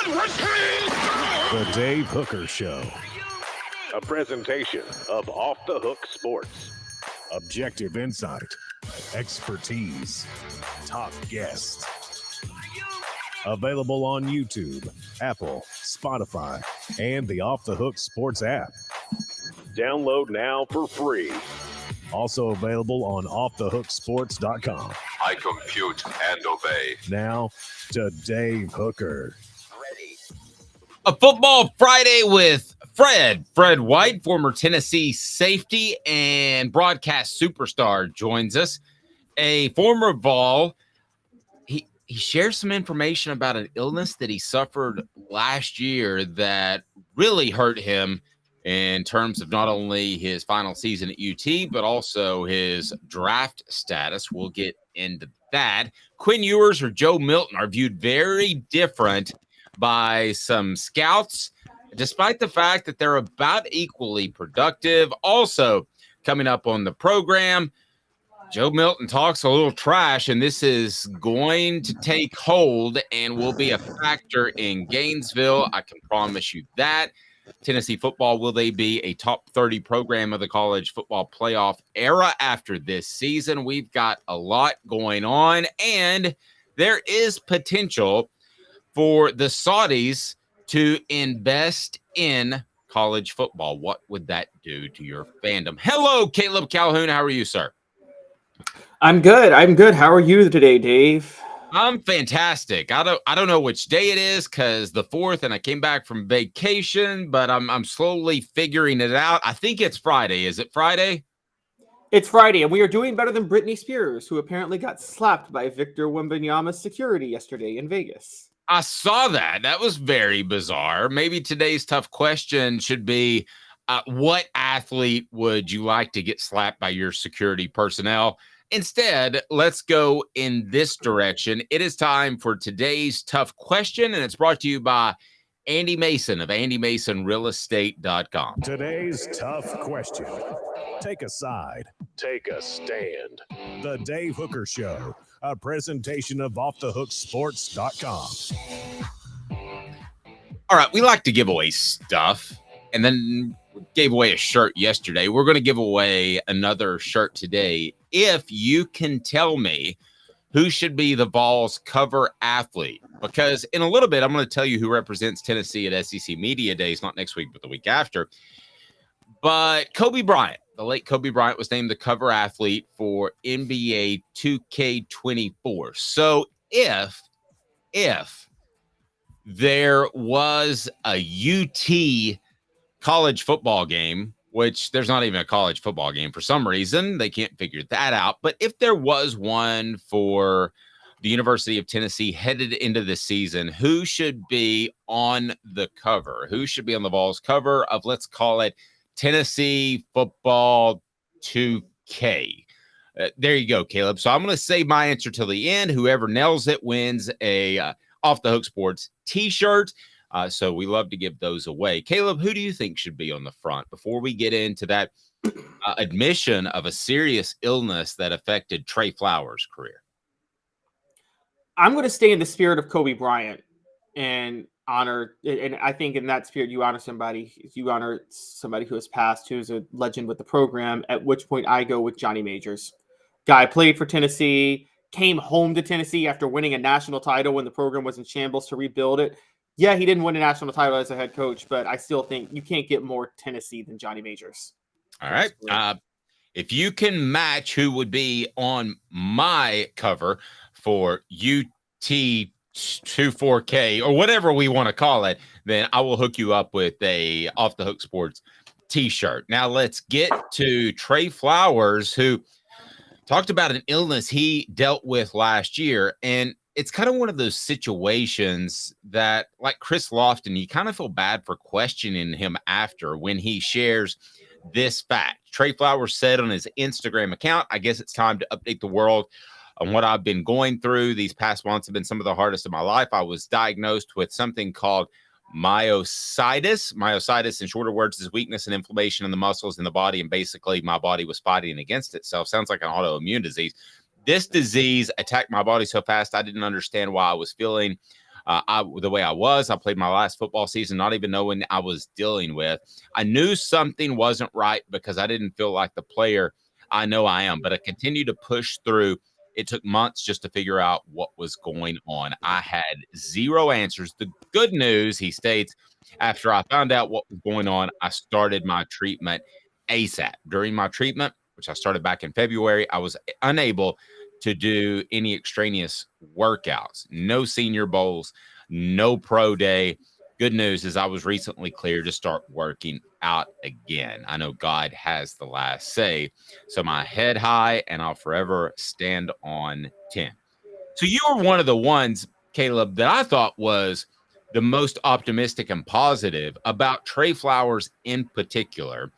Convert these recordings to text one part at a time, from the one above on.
The Dave Hooker Show. A presentation of Off the Hook Sports. Objective insight, expertise, top guests. Available on YouTube, Apple, Spotify, and the Off the Hook Sports app. Download now for free. Also available on offthehooksports.com. I compute and obey. Now to Dave Hooker. A Football Friday with Fred White, former Tennessee safety and broadcast superstar, joins us. A former Vol. He shares some information about an illness that he suffered last year that really hurt him in terms of not only his final season at UT, but also his draft status. We'll get into that. Quinn Ewers or Joe Milton are viewed very different by some scouts, despite the fact that they're about equally productive. Also, coming up on the program, Joe Milton talks a little trash, and this is going to take hold and will be a factor in Gainesville. I can promise you that. Tennessee football, will they be a top 30 program of the college football playoff era after this season? We've got a lot going on, and there is potential for the Saudis to invest in college football. What would that do to your fandom? Hello, Caleb Calhoun. How are you, sir? I'm good. How are you today, Dave? I'm fantastic. I don't know which day it is because the 4th, and I came back from vacation, but I'm slowly figuring it out. I think it's Friday. Is it Friday? It's Friday, and we are doing better than Britney Spears, who apparently got slapped by Victor Wembanyama's security yesterday in Vegas. I saw that. That was very bizarre. Maybe today's tough question should be, what athlete would you like to get slapped by your security personnel? Instead, let's go in this direction. It is time for today's tough question, and it's brought to you by Andy Mason of AndyMasonRealEstate.com. Today's tough question. Take a side. Take a stand. The Dave Hooker Show. A presentation of offthehooksports.com. All right, we like to give away stuff, and then gave away a shirt yesterday. We're going to give away another shirt today. If you can tell me who should be the Vols cover athlete, because in a little bit, I'm going to tell you who represents Tennessee at SEC Media Days, not next week, but the week after. But Kobe Bryant, the late Kobe Bryant, was named the cover athlete for NBA 2K24. So if there was a UT college football game, which there's not even a college football game for some reason, they can't figure that out. But if there was one for the University of Tennessee headed into the season, who should be on the cover? Who should be on the Vols cover of, let's call it, Tennessee Football 2K? There you go, Caleb. So I'm going to save my answer till the end. Whoever nails it wins a Off the Hook Sports t-shirt. So we love to give those away. Caleb, who do you think should be on the front before we get into that admission of a serious illness that affected Trey Flowers' career? I'm going to stay in the spirit of Kobe Bryant and honor, and I think in that spirit, you honor somebody who has passed, who's a legend with the program, at which point I go with Johnny Majors. Guy played for Tennessee, came home to Tennessee after winning a national title when the program was in shambles to rebuild it. Yeah, he didn't win a national title as a head coach, but I still think you can't get more Tennessee than Johnny Majors. All right. If you can match who would be on my cover for UT24K or whatever we want to call it, then I will hook you up with a Off the Hook Sports t-shirt. Now let's get to Trey Flowers, who talked about an illness he dealt with last year. And it's kind of one of those situations that, like Chris Lofton, you kind of feel bad for questioning him after when he shares this fact. Trey Flowers said on his Instagram account, I guess it's time to update the world on what I've been going through. These past months have been some of the hardest of my life. I was diagnosed with something called myositis. Myositis, in shorter words, is weakness and inflammation in the muscles in the body. And basically, my body was fighting against itself. Sounds like an autoimmune disease. This disease attacked my body so fast, I didn't understand why I was feeling The way I played my last football season, not even knowing I was dealing with. I knew something wasn't right because I didn't feel like the player I know I am, but I continued to push through. It took months just to figure out what was going on. I had zero answers. The good news, he states, after I found out what was going on, I started my treatment ASAP. During my treatment, which I started back in February, I was unable to do any extraneous workouts, no senior bowls, no pro day. Good news is I was recently cleared to start working out again. I know God has the last say. So my head high, and I'll forever stand on 10. So you were one of the ones, Caleb, that I thought was the most optimistic and positive about Trey Flowers in particular.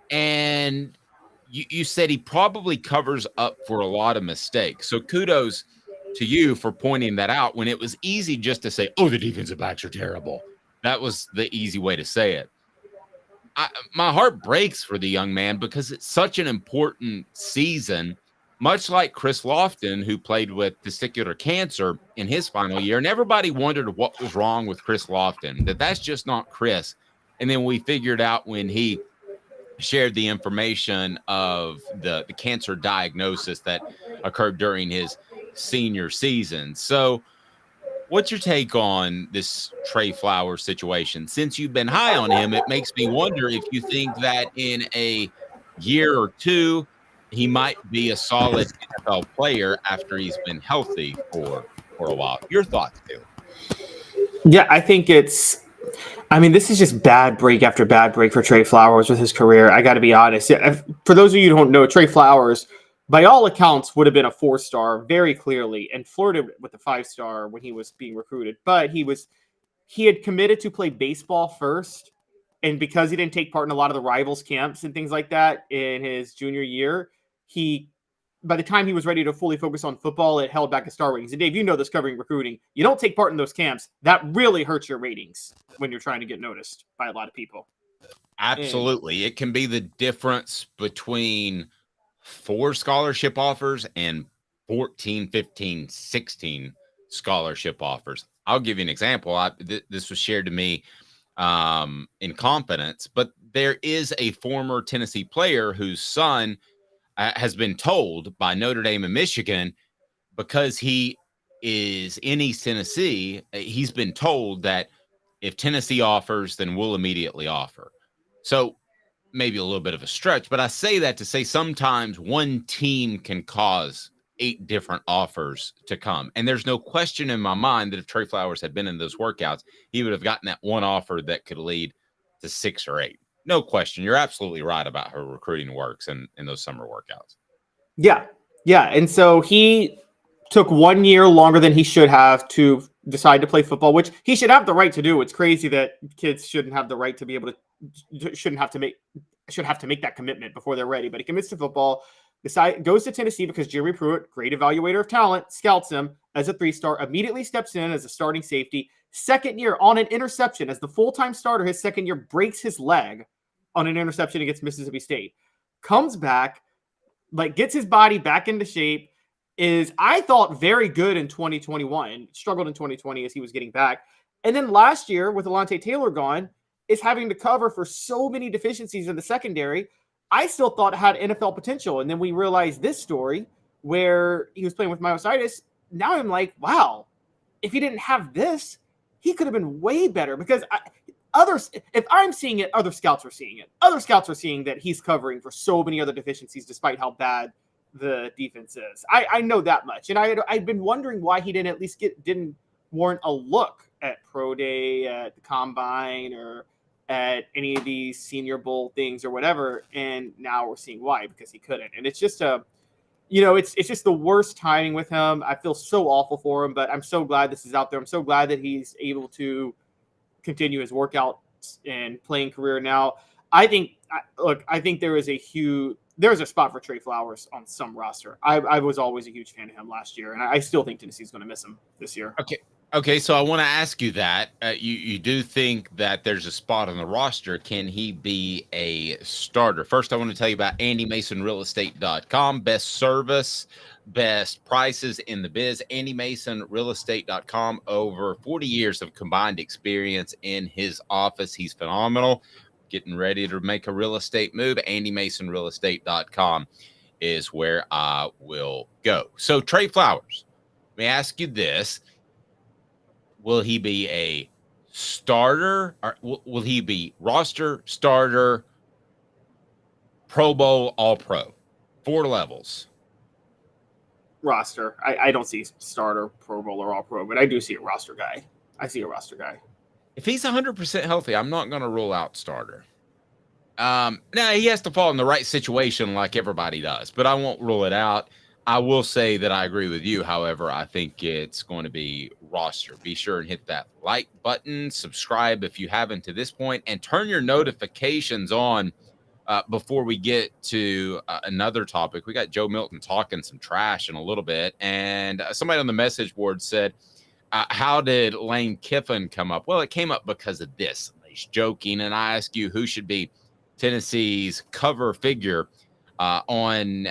And you said he probably covers up for a lot of mistakes. So kudos to you for pointing that out when it was easy just to say, oh, the defensive backs are terrible. That was the easy way to say it. My heart breaks for the young man because it's such an important season, much like Chris Lofton, who played with testicular cancer in his final year. And everybody wondered what was wrong with Chris Lofton, that's just not Chris. And then we figured out when he shared the information of the cancer diagnosis that occurred during his senior season. So what's your take on this Trey Flowers situation? Since you've been high on him, it makes me wonder if you think that in a year or two, he might be a solid NFL player after he's been healthy for a while. Your thoughts, Taylor? Yeah, I think this is just bad break after bad break for Trey Flowers with his career. I got to be honest. For those of you who don't know, Trey Flowers, by all accounts, would have been a 4-star very clearly and flirted with the 5-star when he was being recruited. But he had committed to play baseball first. And because he didn't take part in a lot of the rivals camps and things like that in his junior year, by the time he was ready to fully focus on football, it held back his star ratings. And Dave, you know this covering recruiting. You don't take part in those camps. That really hurts your ratings when you're trying to get noticed by a lot of people. Absolutely. It can be the difference between 4 scholarship offers and 14, 15, 16 scholarship offers. I'll give you an example. This was shared to me in confidence, but there is a former Tennessee player whose son has been told by Notre Dame and Michigan, because he is in East Tennessee, he's been told that if Tennessee offers, then we'll immediately offer. So maybe a little bit of a stretch, but I say that to say sometimes one team can cause 8 different offers to come. And there's no question in my mind that if Trey Flowers had been in those workouts, he would have gotten that one offer that could lead to 6 or 8. No question. You're absolutely right about how recruiting works in those summer workouts. Yeah. Yeah. And so he took 1 year longer than he should have to decide to play football, which he should have the right to do. It's crazy that kids shouldn't have the right to be able to, should have to make that commitment before they're ready. But he commits to football, goes to Tennessee because Jeremy Pruitt, great evaluator of talent, scouts him as a 3-star, immediately steps in as a starting safety. Second year on an interception as the full-time starter, his second year breaks his leg on an interception against Mississippi State. Comes back, gets his body back into shape, is, I thought, very good in 2021, struggled in 2020 as he was getting back. And then last year, with Alontae Taylor gone, is having to cover for so many deficiencies in the secondary. I still thought had NFL potential. And then we realized this story where he was playing with myositis. Now I'm like, wow, if he didn't have this, he could have been way better, because if I'm seeing it, other scouts are seeing it. Other scouts are seeing that he's covering for so many other deficiencies despite how bad the defense is. I know that much. And I'd been wondering why he didn't at least didn't warrant a look at Pro Day, at the Combine, or at any of these Senior Bowl things or whatever. And now we're seeing why, because he couldn't. And it's just it's just the worst timing with him. I feel so awful for him, but I'm so glad this is out there. I'm so glad that he's able to continue his workout and playing career now. I think there's a spot for Trey Flowers on some roster. I was always a huge fan of him last year, and I still think Tennessee's going to miss him this year. Okay, so I want to ask you that. You do think that there's a spot on the roster. Can he be a starter? First, I want to tell you about AndyMasonRealEstate.com. Best service, best prices in the biz. AndyMasonRealEstate.com. Over 40 years of combined experience in his office. He's phenomenal. Getting ready to make a real estate move. AndyMasonRealEstate.com is where I will go. So, Trey Flowers, let me ask you this. Will he be a starter, or will he be roster, starter, Pro Bowl, All Pro? 4 levels. Roster. I don't see starter, Pro Bowl, or All Pro, but I do see a roster guy. I see a roster guy. If he's 100% healthy, I'm not going to rule out starter. Now, he has to fall in the right situation like everybody does, but I won't rule it out. I will say that I agree with you. However, I think it's going to be roster. Be sure and hit that like button, subscribe if you haven't to this point, and turn your notifications on before we get to another topic. We got Joe Milton talking some trash in a little bit, and somebody on the message board said, how did Lane Kiffin come up? Well, it came up because of this. He's joking, and I ask you, who should be Tennessee's cover figure on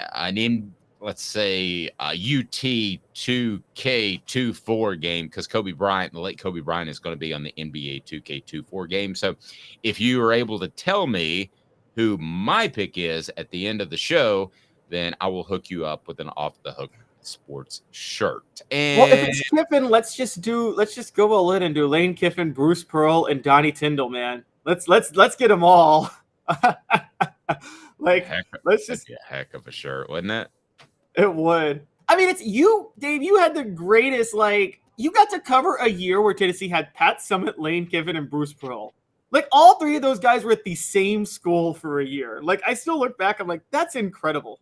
let's say UT 2K24 game, because the late Kobe Bryant is going to be on the NBA 2K24 game. So if you are able to tell me who my pick is at the end of the show, then I will hook you up with an Off the Hook Sports shirt. And well, if it's Kiffin, let's just go all in and do Lane Kiffin, Bruce Pearl, and Donnie Tyndall, man. Let's get them all. Let's just be a heck of a shirt, wouldn't it? It would. I mean, it's you, Dave. You had the greatest, you got to cover a year where Tennessee had Pat Summitt, Lane Kiffin, and Bruce Pearl. All 3 of those guys were at the same school for a year. I still look back, I'm like, that's incredible.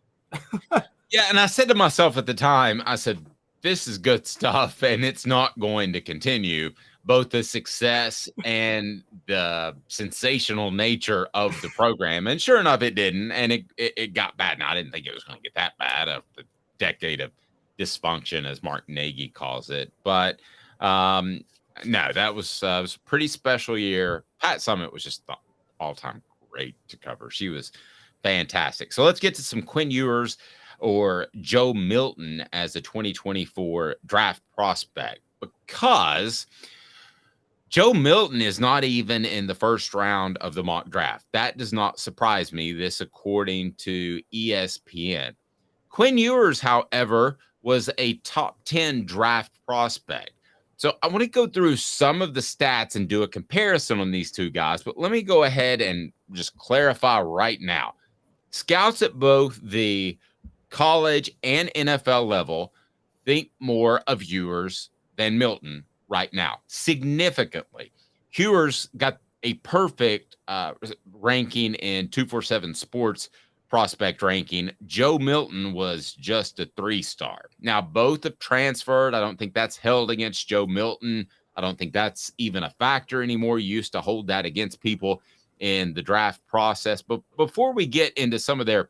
Yeah, and I said to myself at the time, I said, this is good stuff, and it's not going to continue. Both the success and the sensational nature of the program. And sure enough, it didn't. And it got bad. Now, I didn't think it was going to get that bad, of the decade of dysfunction, as Mark Nagy calls it. But no, that was a pretty special year. Pat Summitt was just all-time great to cover. She was fantastic. So let's get to some Quinn Ewers, or Joe Milton, as a 2024 draft prospect, because Joe Milton is not even in the first round of the mock draft. That does not surprise me. This, according to ESPN. Quinn Ewers, however, was a top 10 draft prospect. So I want to go through some of the stats and do a comparison on these two guys. But let me go ahead and just clarify right now. Scouts at both the college and NFL level think more of Ewers than Milton right now, significantly. Ewers got a perfect ranking in 247 Sports prospect ranking. Joe Milton was just a 3-star. Now, both have transferred. I don't think that's held against Joe Milton. I don't think that's even a factor anymore. You used to hold that against people in the draft process. But before we get into some of their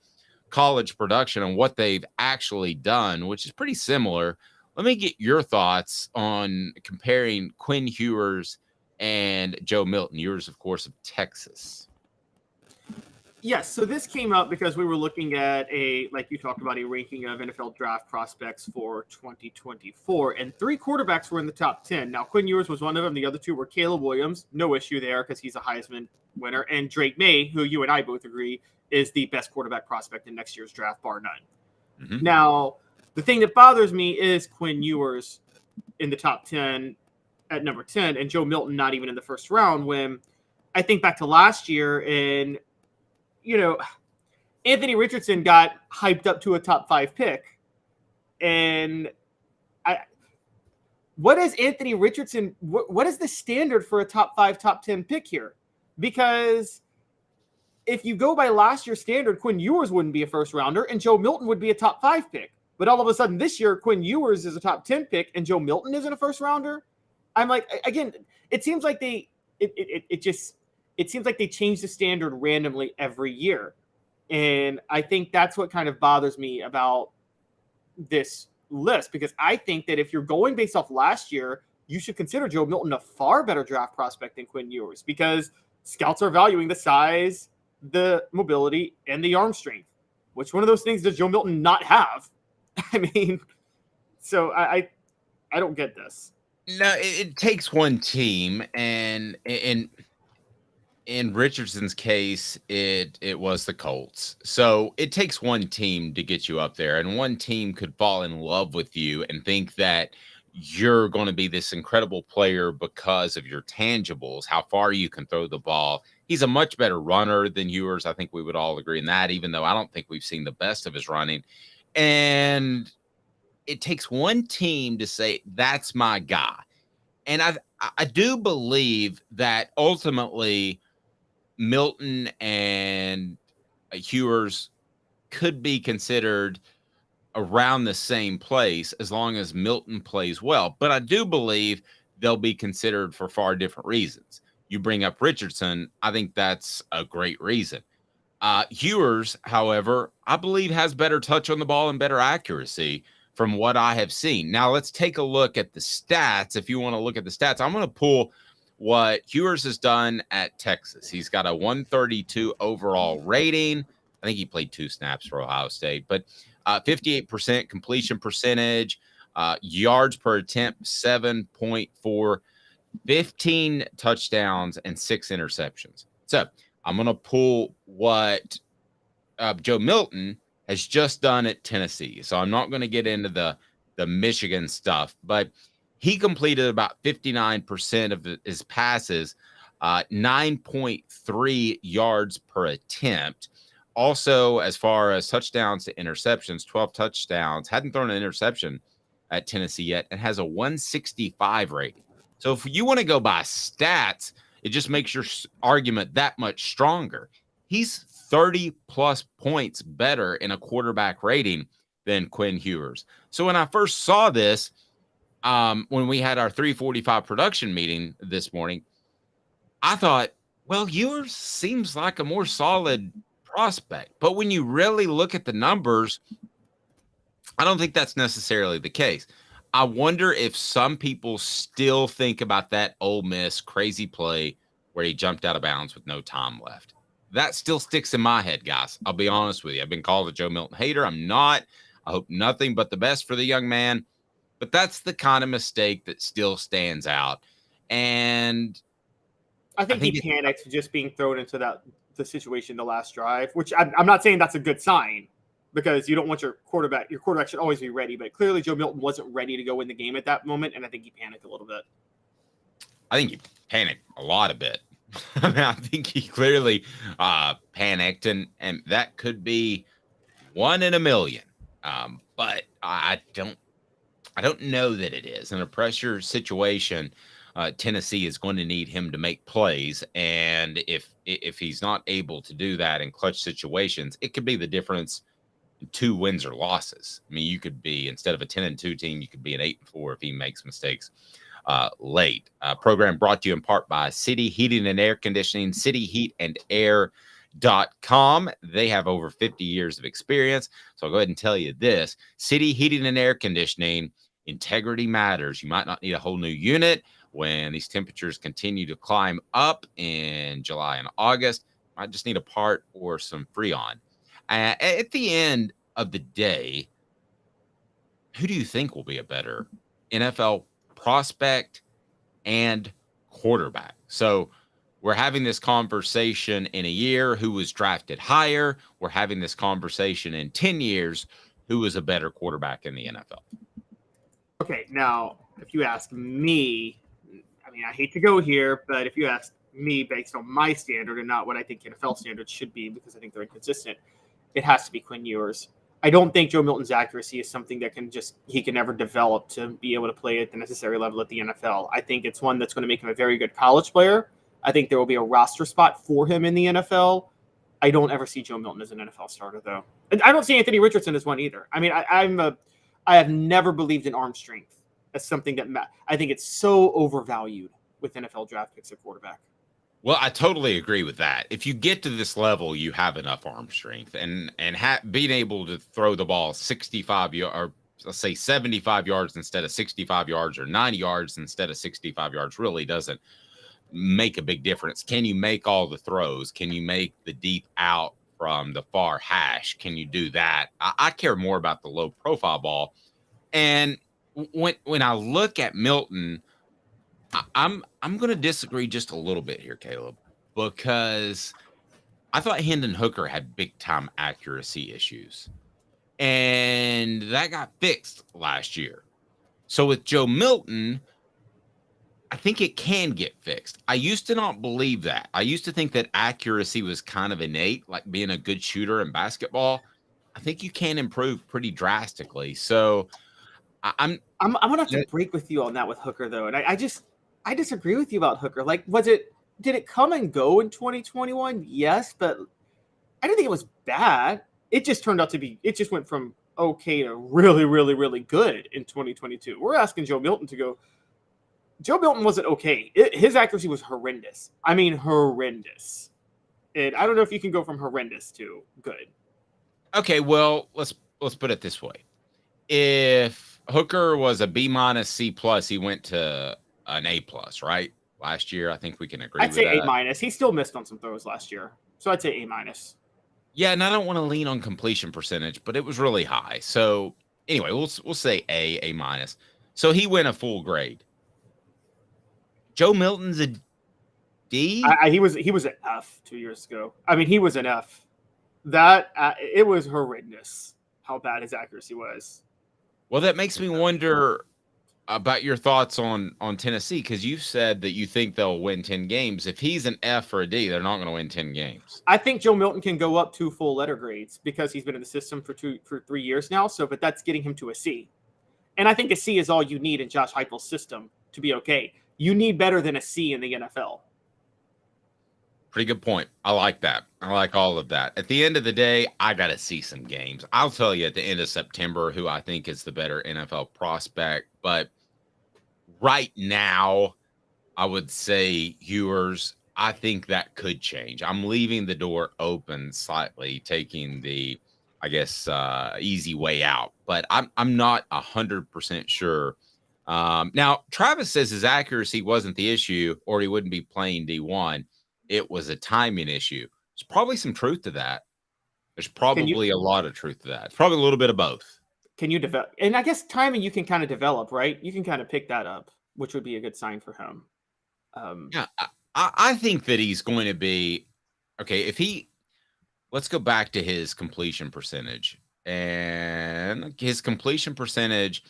college production and what they've actually done, which is pretty similar, let me get your thoughts on comparing Quinn Ewers and Joe Milton. Ewers, of course, of Texas. Yes, so this came up because we were looking at like you talked about, a ranking of NFL draft prospects for 2024, and 3 quarterbacks were in the top 10. Now, Quinn Ewers was one of them. The other 2 were Caleb Williams, no issue there because he's a Heisman winner, and Drake May, who you and I both agree is the best quarterback prospect in next year's draft, bar none. Mm-hmm. Now, the thing that bothers me is Quinn Ewers in the top 10 at number 10, and Joe Milton not even in the first round, when I think back to last year, and Anthony Richardson got hyped up to a top 5 pick. And what is Anthony Richardson? What is the standard for a top 5, top 10 pick here? Because if you go by last year's standard, Quinn Ewers wouldn't be a first rounder and Joe Milton would be a top 5 pick. But all of a sudden this year, Quinn Ewers is a top 10 pick and Joe Milton isn't a first rounder. I'm like, again, it seems like they change the standard randomly every year. And I think that's what kind of bothers me about this list, because I think that if you're going based off last year, you should consider Joe Milton a far better draft prospect than Quinn Ewers, because scouts are valuing the size, the mobility, and the arm strength. Which one of those things does Joe Milton not have? I mean, so I don't get this. No, it takes one team, and in Richardson's case, it was the Colts. So it takes one team to get you up there, and one team could fall in love with you and think that you're going to be this incredible player because of your tangibles, how far you can throw the ball. He's a much better runner than Ewers. I think we would all agree in that, even though I don't think we've seen the best of his running. And it takes one team to say, that's my guy. And I do believe that ultimately Milton and Ewers could be considered around the same place as long as Milton plays well. But I do believe they'll be considered for far different reasons. You bring up Richardson. I think that's a great reason. Ewers, however, I believe has better touch on the ball and better accuracy from what I have seen. Now let's take a look at the stats. If you want to look at the stats, I'm going to pull what Ewers has done at Texas. He's got a 132 overall rating. I think he played 2 snaps for Ohio State, but 58% completion percentage, yards per attempt, 7.4, 15 touchdowns, and 6 interceptions. So I'm going to pull what Joe Milton has just done at Tennessee. So I'm not going to get into the Michigan stuff, but he completed about 59% of his passes, 9.3 yards per attempt. Also, as far as touchdowns to interceptions, 12 touchdowns, hadn't thrown an interception at Tennessee yet, and has a 165 rating. So if you want to go by stats, it just makes your argument that much stronger. He's 30 plus points better in a quarterback rating than Quinn Ewers. So when I first saw this, when we had our 3:45 production meeting this morning, I thought, well, Ewers seems like a more solid prospect. But when you really look at the numbers, I don't think that's necessarily the case. I wonder if some people still think about that Ole Miss crazy play where he jumped out of bounds with no time left. That still sticks in my head, guys. I'll be honest with you. I've been called a Joe Milton hater. I'm not. I hope nothing but the best for the young man. But that's the kind of mistake that still stands out. And I think he panicked just being thrown into the situation the last drive, which I'm not saying that's a good sign, because you don't want your quarterback should always be ready. But clearly Joe Milton wasn't ready to go in the game at that moment, and I think he panicked a little bit. I think he panicked a lot a bit. I mean, I think he clearly panicked, and that could be 1 in a million. But I don't know that it is. In a pressure situation, Tennessee is going to need him to make plays, and if he's not able to do that in clutch situations, it could be the difference in 2 wins or losses. I mean, you could be, instead of a 10-2 team, you could be an 8-4 if he makes mistakes late. Program brought to you in part by City Heating and Air Conditioning, cityheatandair.com. They have over 50 years of experience. So I'll go ahead and tell you this: City Heating and Air Conditioning, integrity matters. You might not need a whole new unit when these temperatures continue to climb up in July and August. I just need a part or some Freon. At the end of the day, who do you think will be a better NFL prospect and quarterback? So we're having this conversation in a year, who was drafted higher. We're having this conversation in 10 years, who was a better quarterback in the NFL. Okay, now, if you ask me, I mean, I hate to go here, but if you ask me based on my standard and not what I think NFL standards should be, because I think they're inconsistent, it has to be Quinn Ewers. I don't think Joe Milton's accuracy is something that he can never develop to be able to play at the necessary level at the NFL. I think it's one that's going to make him a very good college player. I think there will be a roster spot for him in the NFL. I don't ever see Joe Milton as an NFL starter, though. And I don't see Anthony Richardson as one either. I mean, I have never believed in arm strength as something that I think it's so overvalued with NFL draft picks at quarterback. Well, I totally agree with that. If you get to this level, you have enough arm strength, and being able to throw the ball 65 yards, or let's say 75 yards instead of 65 yards or 90 yards instead of 65 yards really doesn't make a big difference. Can you make all the throws? Can you make the deep out from the far hash? Can you do that? I care more about the low profile ball. And when I look at Milton, I'm going to disagree just a little bit here, Caleb, because I thought Hendon Hooker had big time accuracy issues, and that got fixed last year. So with Joe Milton, I think it can get fixed. I used to not believe that. I used to think that accuracy was kind of innate, like being a good shooter in basketball. I think you can improve pretty drastically. So I'm gonna have to break with you on that with Hooker though, and I disagree with you about Hooker. Like, did it come and go in 2021? Yes, but I didn't think it was bad. It just turned out to be. It just went from okay to really, really, really good in 2022. We're asking Joe Milton to go. Joe Milton wasn't okay. His accuracy was horrendous. I mean, horrendous. And I don't know if you can go from horrendous to good. Okay, well, let's put it this way. If Hooker was a B-, C+, he went to an A+, right? Last year, I think we can agree with that. I'd say A-. He still missed on some throws last year. So I'd say A-. Yeah, and I don't want to lean on completion percentage, but it was really high. So anyway, we'll say A-. So he went a full grade. Joe Milton's a D? He was an F 2 years ago. I mean, he was an F. It was horrendous how bad his accuracy was. Well, that makes me wonder about your thoughts on Tennessee, because you said that you think they'll win 10 games. If he's an F or a D, they're not going to win 10 games. I think Joe Milton can go up 2 full letter grades because he's been in the system for 3 years now. So, but that's getting him to a C. And I think a C is all you need in Josh Heupel's system to be okay. You need better than a C in the NFL. Pretty good point. I like that. I like all of that. At the end of the day, I got to see some games. I'll tell you at the end of September who I think is the better NFL prospect. But right now, I would say Ewers. I think that could change. I'm leaving the door open slightly, taking the, I guess, easy way out. But I'm not 100% sure. Now, Travis says his accuracy wasn't the issue, or he wouldn't be playing D1. It was a timing issue. There's probably some truth to that. There's probably a lot of truth to that. It's probably a little bit of both. Can you develop? And I guess timing you can kind of develop, right? You can kind of pick that up, which would be a good sign for him. Yeah, I think that he's going to be okay. Let's go back to his completion percentage, and his completion percentage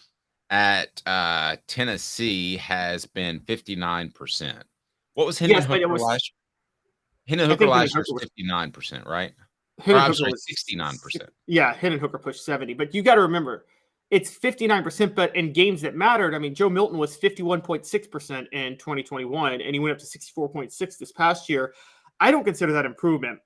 at Tennessee has been 59%. What was Hendon Hooker last year? Hendon Hooker last year was 59%, right? I'm sorry, 69%. Yeah, Hendon Hooker pushed 70. But you got to remember, it's 59%, but in games that mattered, I mean, Joe Milton was 51.6% in 2021, and he went up to 64.6 this past year. I don't consider that improvement.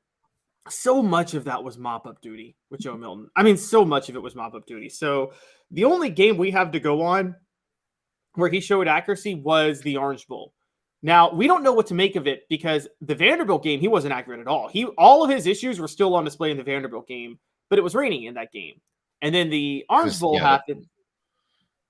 So much of that was mop-up duty with Joe Milton. I mean, so much of it was mop-up duty. So the only game we have to go on where he showed accuracy was the Orange Bowl. Now, we don't know what to make of it because the Vanderbilt game, he wasn't accurate at all. All of his issues were still on display in the Vanderbilt game, but it was raining in that game. And then the Orange Bowl happened.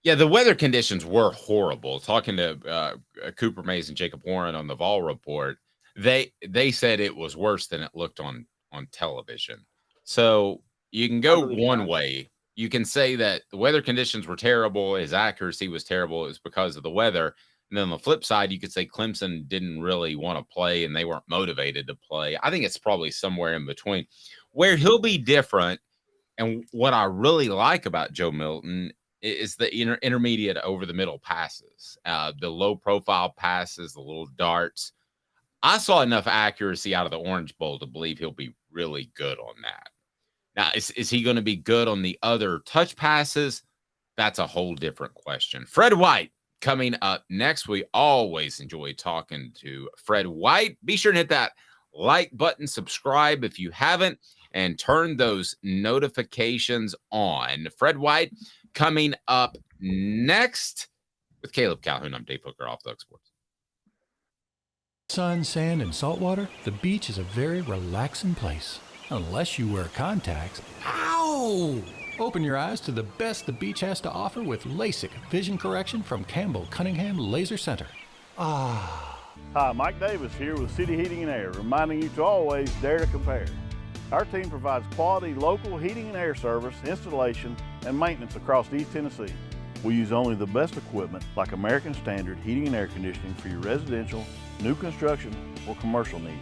Yeah, the weather conditions were horrible. Talking to Cooper Mays and Jacob Warren on the Vol Report, they said it was worse than it looked on television. So you can go one way. You can say that the weather conditions were terrible, his accuracy was terrible, it was because of the weather. And then on the flip side, you could say Clemson didn't really want to play and they weren't motivated to play. I think it's probably somewhere in between. Where he'll be different, and what I really like about Joe Milton is the intermediate over the middle passes, the low profile passes, the little darts. I saw enough accuracy out of the Orange Bowl to believe he'll be really good on that. Now, is he going to be good on the other touch passes? That's a whole different question. Fred White coming up next. We always enjoy talking to Fred White. Be sure to hit that like button, subscribe if you haven't, and turn those notifications on. Fred White coming up next with Caleb Calhoun. I'm Dave Hooker, Off the Hook Sports. Sun, sand, and salt water, the beach is a very relaxing place. Unless you wear contacts. Ow! Open your eyes to the best the beach has to offer with LASIK vision correction from Campbell Cunningham Laser Center. Hi, Mike Davis here with City Heating and Air, reminding you to always dare to compare. Our team provides quality local heating and air service, installation, and maintenance across East Tennessee. We use only the best equipment like American Standard heating and air conditioning for your residential, new construction, or commercial needs.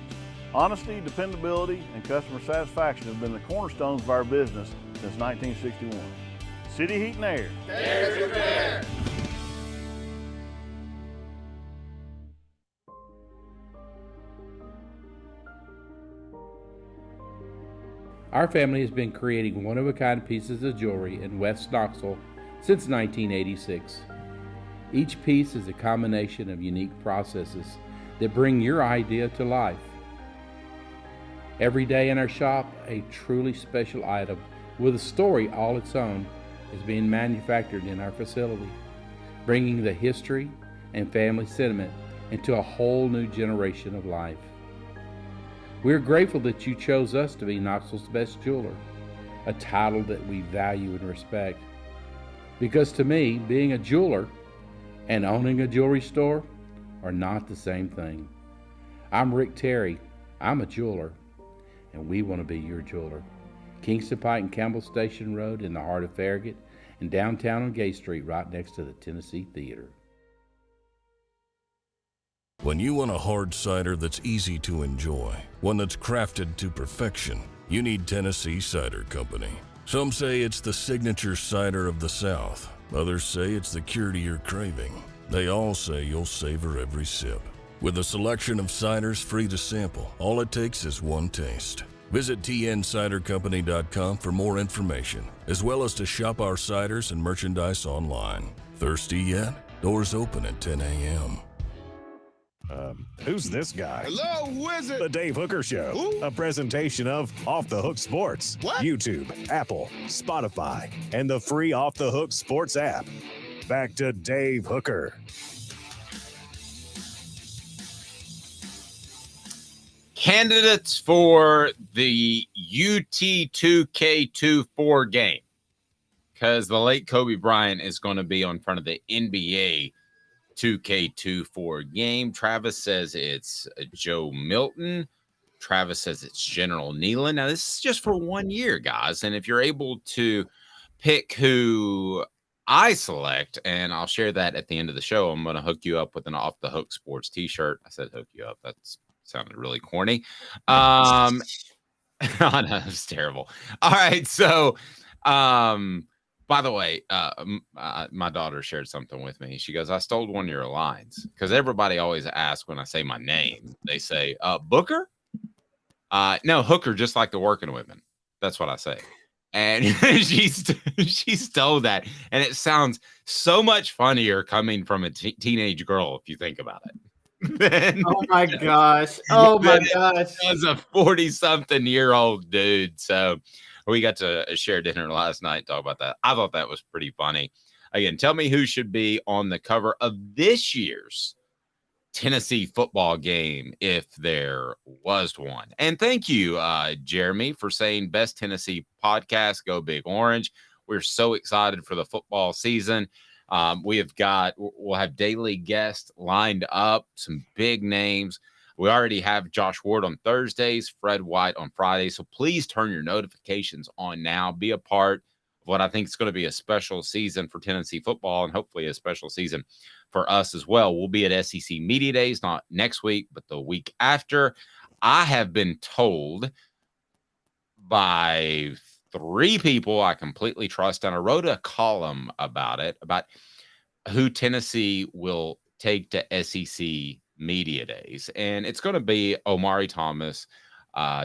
Honesty, dependability, and customer satisfaction have been the cornerstones of our business since 1961. City Heat and Air. Dare to compare. Our family has been creating one-of-a-kind pieces of jewelry in West Knoxville since 1986. Each piece is a combination of unique processes that bring your idea to life. Every day in our shop, a truly special item with a story all its own is being manufactured in our facility, bringing the history and family sentiment into a whole new generation of life. We're grateful that you chose us to be Knoxville's best jeweler, a title that we value and respect. Because to me, being a jeweler and owning a jewelry store are not the same thing. I'm Rick Terry, I'm a jeweler, and we want to be your jeweler. Kingston Pike and Campbell Station Road in the heart of Farragut, and downtown on Gay Street right next to the Tennessee Theater. When you want a hard cider that's easy to enjoy, one that's crafted to perfection, you need Tennessee Cider Company. Some say it's the signature cider of the South. Others say it's the cure to your craving. They all say you'll savor every sip. With a selection of ciders free to sample, all it takes is one taste. Visit tncidercompany.com for more information, as well as to shop our ciders and merchandise online. Thirsty yet? Doors open at 10 a.m. Who's this guy? Hello, who is it? The Dave Hooker Show, Who? a presentation of Off the Hook Sports, What? YouTube, Apple, Spotify, and the free Off the Hook Sports app. Back to Dave Hooker. Candidates for the UT2K24 game, because the late Kobe Bryant is going to be on front of the NBA 2K24 game. Travis says it's Joe Milton. Travis says it's General Nealon. Now, this is just for 1 year, guys. And if you're able to pick who I select, and I'll share that at the end of the show, I'm going to hook you up with an Off the Hook Sports t-shirt. I said hook you up. That's sounded really corny. Oh, no, it's terrible. All right. So, by the way, my daughter shared something with me. She goes, I stole one of your lines, because everybody always asks when I say my name. They say, Booker? No, Hooker, just like the working women. That's what I say. And she stole that. And it sounds so much funnier coming from a teenage girl, if you think about it. Oh my gosh. Oh my gosh. As a 40-something-year-old dude. So we got to share dinner last night and talk about that. I thought that was pretty funny. Again, tell me who should be on the cover of this year's Tennessee football game, if there was one. And thank you, Jeremy, for saying best Tennessee podcast, Go Big Orange. We're so excited for the football season. We'll have daily guests lined up, some big names. We already have Josh Ward on Thursdays, Fred White on Fridays. So please turn your notifications on now. Be a part of what I think is going to be a special season for Tennessee football, and hopefully a special season for us as well. We'll be at SEC Media Days, not next week, but the week after. I have been told by 3 people I completely trust, and I wrote a column about it, about who Tennessee will take to SEC Media Days. And it's going to be Omari Thomas,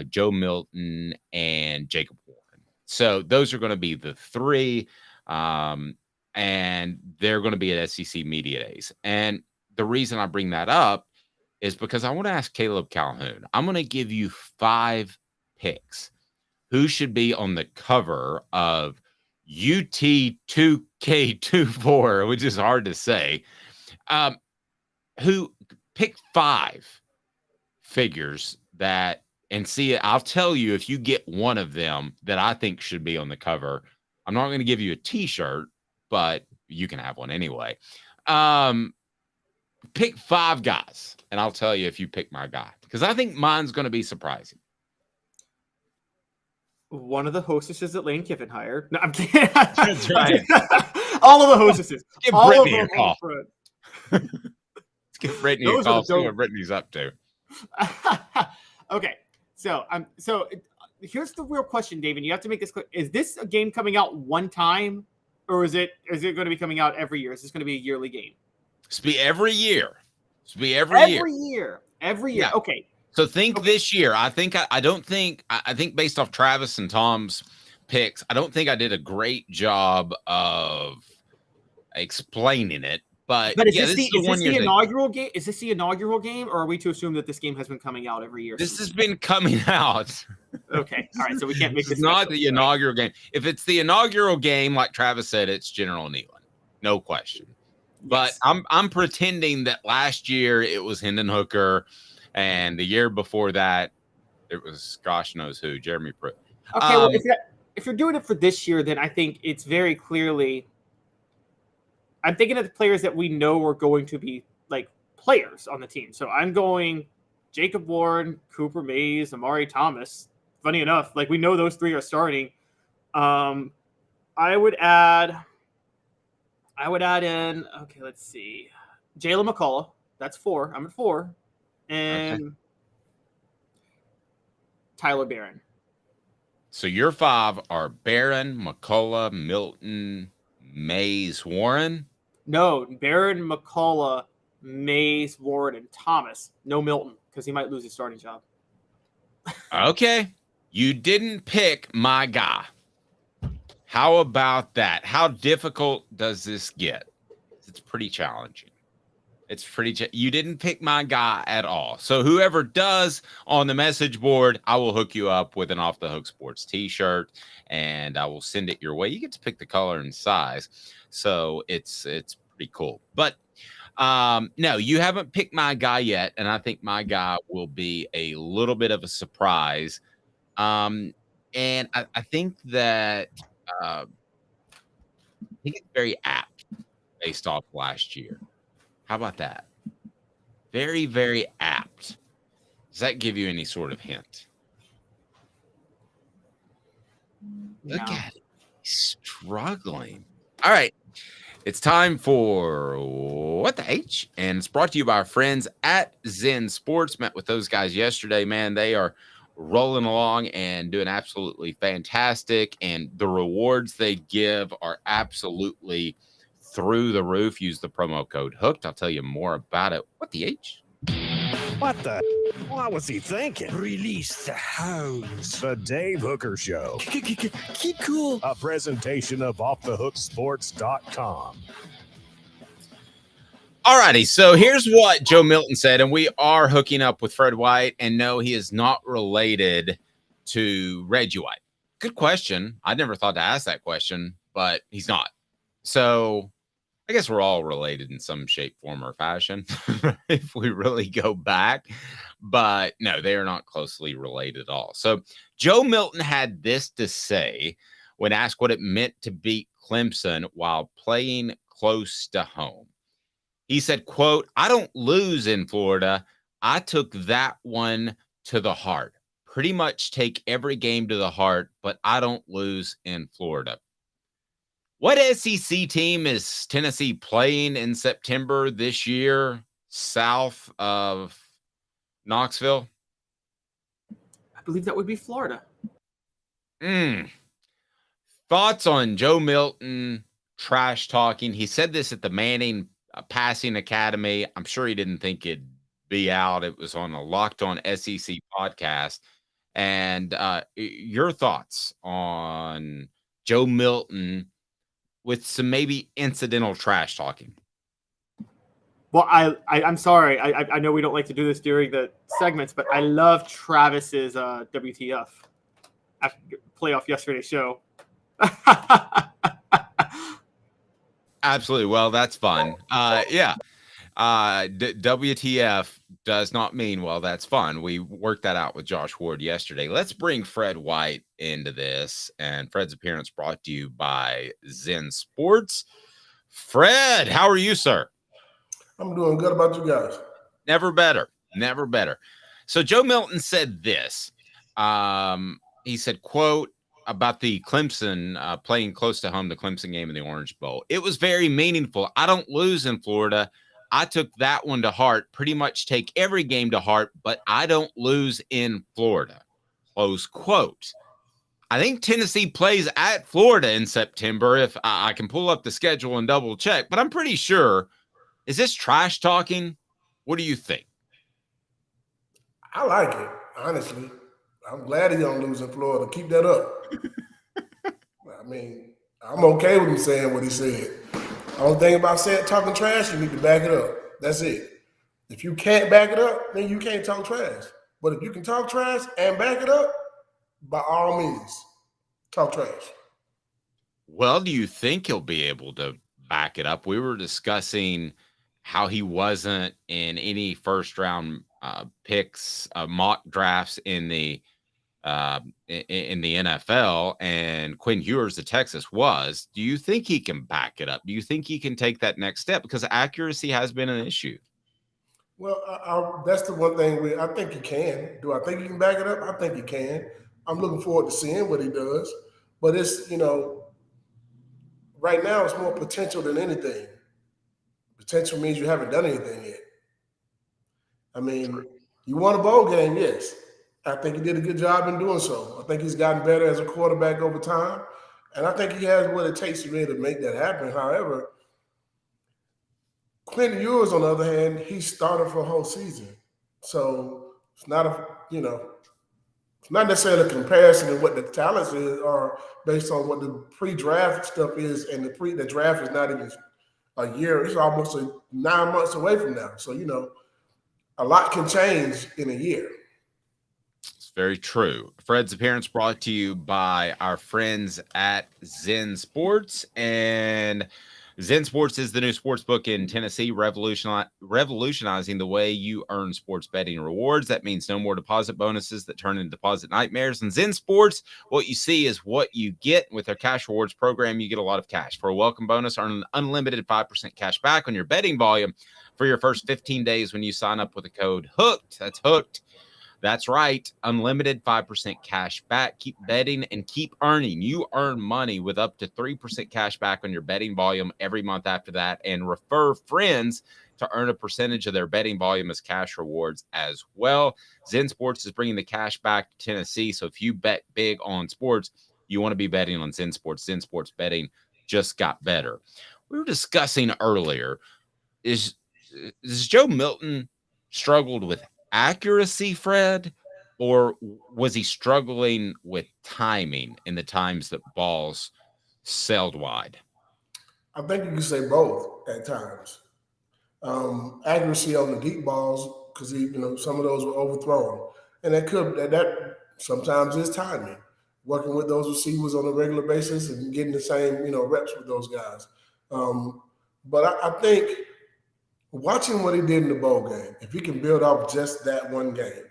Joe Milton, and Jacob Warren. So those are going to be the 3, and they're going to be at SEC Media Days. And the reason I bring that up is because I want to ask Caleb Calhoun. I'm going to give you 5 picks. Who should be on the cover of UT2K24, which is hard to say. Who pick 5 figures that, and see, I'll tell you if you get one of them that I think should be on the cover, I'm not going to give you a T-shirt, but you can have one anyway. Pick 5 guys, and I'll tell you if you pick my guy, because I think mine's going to be surprising. One of the hostesses that Lane Kiffin hired. No, I'm kidding. That's right. All of the hostesses. Give all Brittany of a call. them. Let's give Brittany a call. See what Brittany's up to. Okay, so here's the real question, David. You have to make this clear. Is this a game coming out one time, or is it going to be coming out every year? Is this going to be a yearly game? It's be every year. It's be every year. Every year. Yeah. Okay. So think this year. I think based off Travis and Tom's picks, I don't think I did a great job of explaining it. But is yeah, this this the is the inaugural game? Is this the inaugural game, or are we to assume that this game has been coming out every year? This has been coming out. Okay. All right. So we can't make this not the inaugural game. If it's the inaugural game, like Travis said, it's General Neyland. No question. But Yes. I'm pretending that last year it was Hendon Hooker, and the year before that it was gosh knows who, Jeremy Pruitt. Okay, well, if you're doing it for this year, then I think it's very clearly. I'm thinking of the players that we know are going to be like players on the team. So I'm going Jacob Warren, Cooper Mays, Amari Thomas. Funny enough, like we know those 3 are starting. I would add in. Okay, let's see, Jalen McCullough. That's 4. I'm at 4, and Okay. Tyler Barron. So your 5 are Barron, McCullough, Milton, Mays, Warren. No, Barron, McCullough, Mays, Warren, and Thomas. No Milton, because he might lose his starting job. Okay. You didn't pick my guy. How about that? How difficult does this get? It's pretty challenging. You didn't pick my guy at all. So whoever does on the message board, I will hook you up with an Off the Hook Sports t-shirt, and I will send it your way. You get to pick the color and size. So it's pretty cool. But no, you haven't picked my guy yet, and I think my guy will be a little bit of a surprise. And I think that I think it's very apt based off last year. How about that? Very, very apt. Does that give you any sort of hint? Look at it. He's struggling. All right. It's time for What the H? And it's brought to you by our friends at Zen Sports. Met with those guys yesterday, man. They are rolling along and doing absolutely fantastic. And the rewards they give are absolutely through the roof. Use the promo code HOOKED. I'll tell you more about it. What the H? What the? What was he thinking? Release the hounds. The Dave Hooker Show. Keep cool. A presentation of OffTheHookSports.com. All righty. So here's what Joe Milton said, and we are hooking up with Fred White. And no, he is not related to Reggie White. Good question. I never thought to ask that question, but he's not. So I guess we're all related in some shape, form, or fashion if we really go back. But no, they are not closely related at all. So Joe Milton had this to say when asked what it meant to beat Clemson while playing close to home. He said, quote, "I don't lose in Florida. I took that one to the heart. Pretty much take every game to the heart, but I don't lose in Florida." What SEC team is Tennessee playing in September this year south of Knoxville? I believe that would be Florida. Thoughts on Joe Milton trash talking? He said this at the Manning Passing Academy. I'm sure he didn't think it'd be out. It was on a Locked On SEC podcast. And your thoughts on Joe Milton with some maybe incidental trash talking? Well, I'm sorry. I know we don't like to do this during the segments, but I love Travis's WTF after playoff yesterday's show. Absolutely. Well, that's fun. Yeah. WTF does not mean, well, that's fun. We worked that out with Josh Ward yesterday. Let's bring Fred White into this. And Fred's appearance brought to you by Zen Sports. Fred, how are you, sir? I'm doing good. About you guys? Never better. Never better. So Joe Milton said this. He said, quote, about the Clemson playing close to home, the Clemson game in the Orange Bowl. It was very meaningful. I don't lose in Florida. I took that one to heart, pretty much take every game to heart, but I don't lose in Florida. Close quote. I think Tennessee plays at Florida in September. If I can pull up the schedule and double check, but I'm pretty sure. Is this trash talking? What do you think? I like it, honestly. I'm glad he don't lose in Florida. Keep that up. I mean, I'm okay with him saying what he said. Only thing about talking trash, you need to back it up. That's it. If you can't back it up, then you can't talk trash. But if you can talk trash and back it up, by all means, talk trash. Well, do you think he'll be able to back it up? We were discussing how he wasn't in any first round picks, mock drafts in the NFL, and Quinn Ewers of Texas was. Do you think he can back it up? Do you think he can take that next step? Because accuracy has been an issue. Well, that's the one thing I think he can. Do I think he can back it up? I think he can. I'm looking forward to seeing what he does. But it's, right now it's more potential than anything. Potential means you haven't done anything yet. I mean, you won a bowl game, yes. I think he did a good job in doing so. I think he's gotten better as a quarterback over time. And I think he has what it takes to really make that happen. However, Quinn Ewers, on the other hand, he started for a whole season. So it's not it's not necessarily a comparison of what the talents is or based on what the pre-draft stuff is, and the draft is not even a year. It's almost 9 months away from now. So, a lot can change in a year. It's very true. Fred's appearance brought to you by our friends at Zen Sports. And Zen Sports is the new sports book in Tennessee, revolutionizing the way you earn sports betting rewards. That means no more deposit bonuses that turn into deposit nightmares. And Zen Sports, what you see is what you get. With their cash rewards program, you get a lot of cash. For a welcome bonus, earn an unlimited 5% cash back on your betting volume for your first 15 days when you sign up with the code HOOKED. That's HOOKED. That's right. Unlimited 5% cash back. Keep betting and keep earning. You earn money with up to 3% cash back on your betting volume every month after that. And refer friends to earn a percentage of their betting volume as cash rewards as well. Zen Sports is bringing the cash back to Tennessee. So if you bet big on sports, you want to be betting on Zen Sports. Zen Sports betting just got better. We were discussing earlier, is Joe Milton struggled with accuracy, Fred, or was he struggling with timing in the times that balls sailed wide? I think you can say both at times. Accuracy on the deep balls, because some of those were overthrown, and that sometimes is timing. Working with those receivers on a regular basis and getting the same reps with those guys. But I think watching what he did in the bowl game, if he can build off just that one game.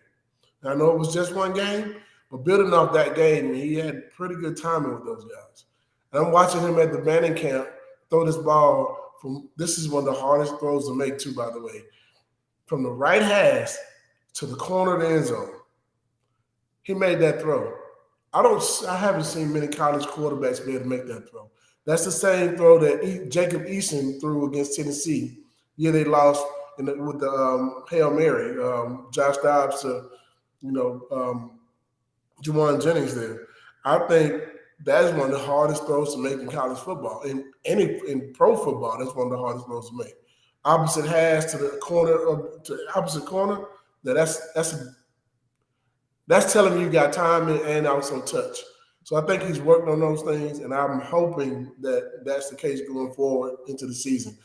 I know it was just one game, but building off that game, he had pretty good timing with those guys. And I'm watching him at the Manning camp throw this ball this is one of the hardest throws to make too, by the way, from the right hash to the corner of the end zone. He made that throw. I haven't seen many college quarterbacks be able to make that throw. That's the same throw that Jacob Eason threw against Tennessee. Yeah, they lost with the Hail Mary, Josh Dobbs to, Juwan Jennings there. I think that is one of the hardest throws to make in college football. In pro football, that's one of the hardest throws to make. Opposite hash to the opposite corner. That's telling you got time and also touch. So I think he's worked on those things, and I'm hoping that that's the case going forward into the season.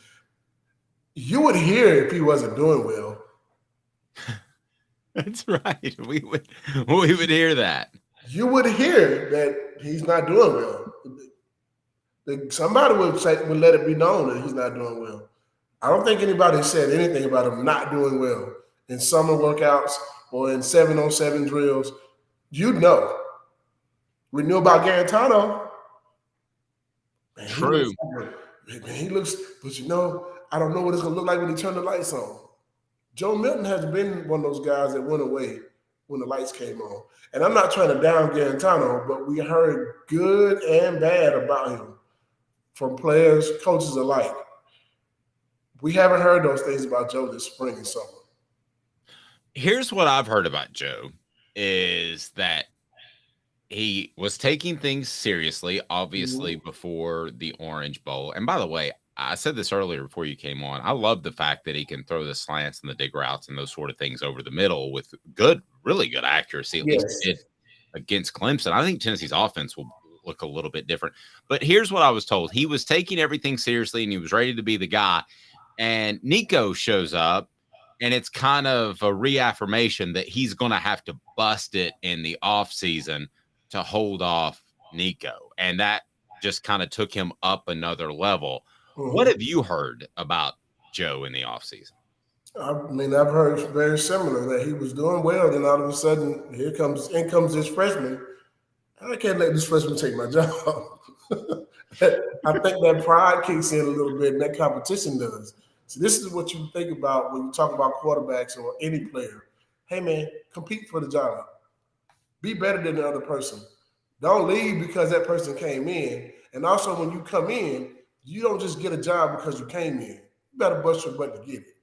You would hear if he wasn't doing well. That's right. We would hear that. You would hear that he's not doing well. Somebody would let it be known that he's not doing well. I don't think anybody said anything about him not doing well in summer workouts or in 7-on-7 drills. You know. We knew about Garantano. Man, True. He looks, but you know, I don't know what it's going to look like when he turn the lights on. Joe Milton has been one of those guys that went away when the lights came on. And I'm not trying to down Garantano, but we heard good and bad about him from players, coaches alike. We haven't heard those things about Joe this spring and summer. Here's what I've heard about Joe is that he was taking things seriously, obviously, before the Orange Bowl. And by the way, I said this earlier before you came on. I love the fact that he can throw the slants and the dig routes and those sort of things over the middle with good, really good accuracy, at least he did against Clemson. I think Tennessee's offense will look a little bit different. But here's what I was told. He was taking everything seriously and he was ready to be the guy. And Nico shows up, and it's kind of a reaffirmation that he's going to have to bust it in the offseason to hold off Nico. And that just kind of took him up another level. What have you heard about Joe in the offseason? I mean, I've heard very similar that he was doing well. Then all of a sudden, in comes this freshman. I can't let this freshman take my job. I think that pride kicks in a little bit, and that competition does. So this is what you think about when you talk about quarterbacks or any player. Hey, man, compete for the job. Be better than the other person. Don't leave because that person came in. And also, when you come in, you don't just get a job because you came in. You better bust your butt to get it.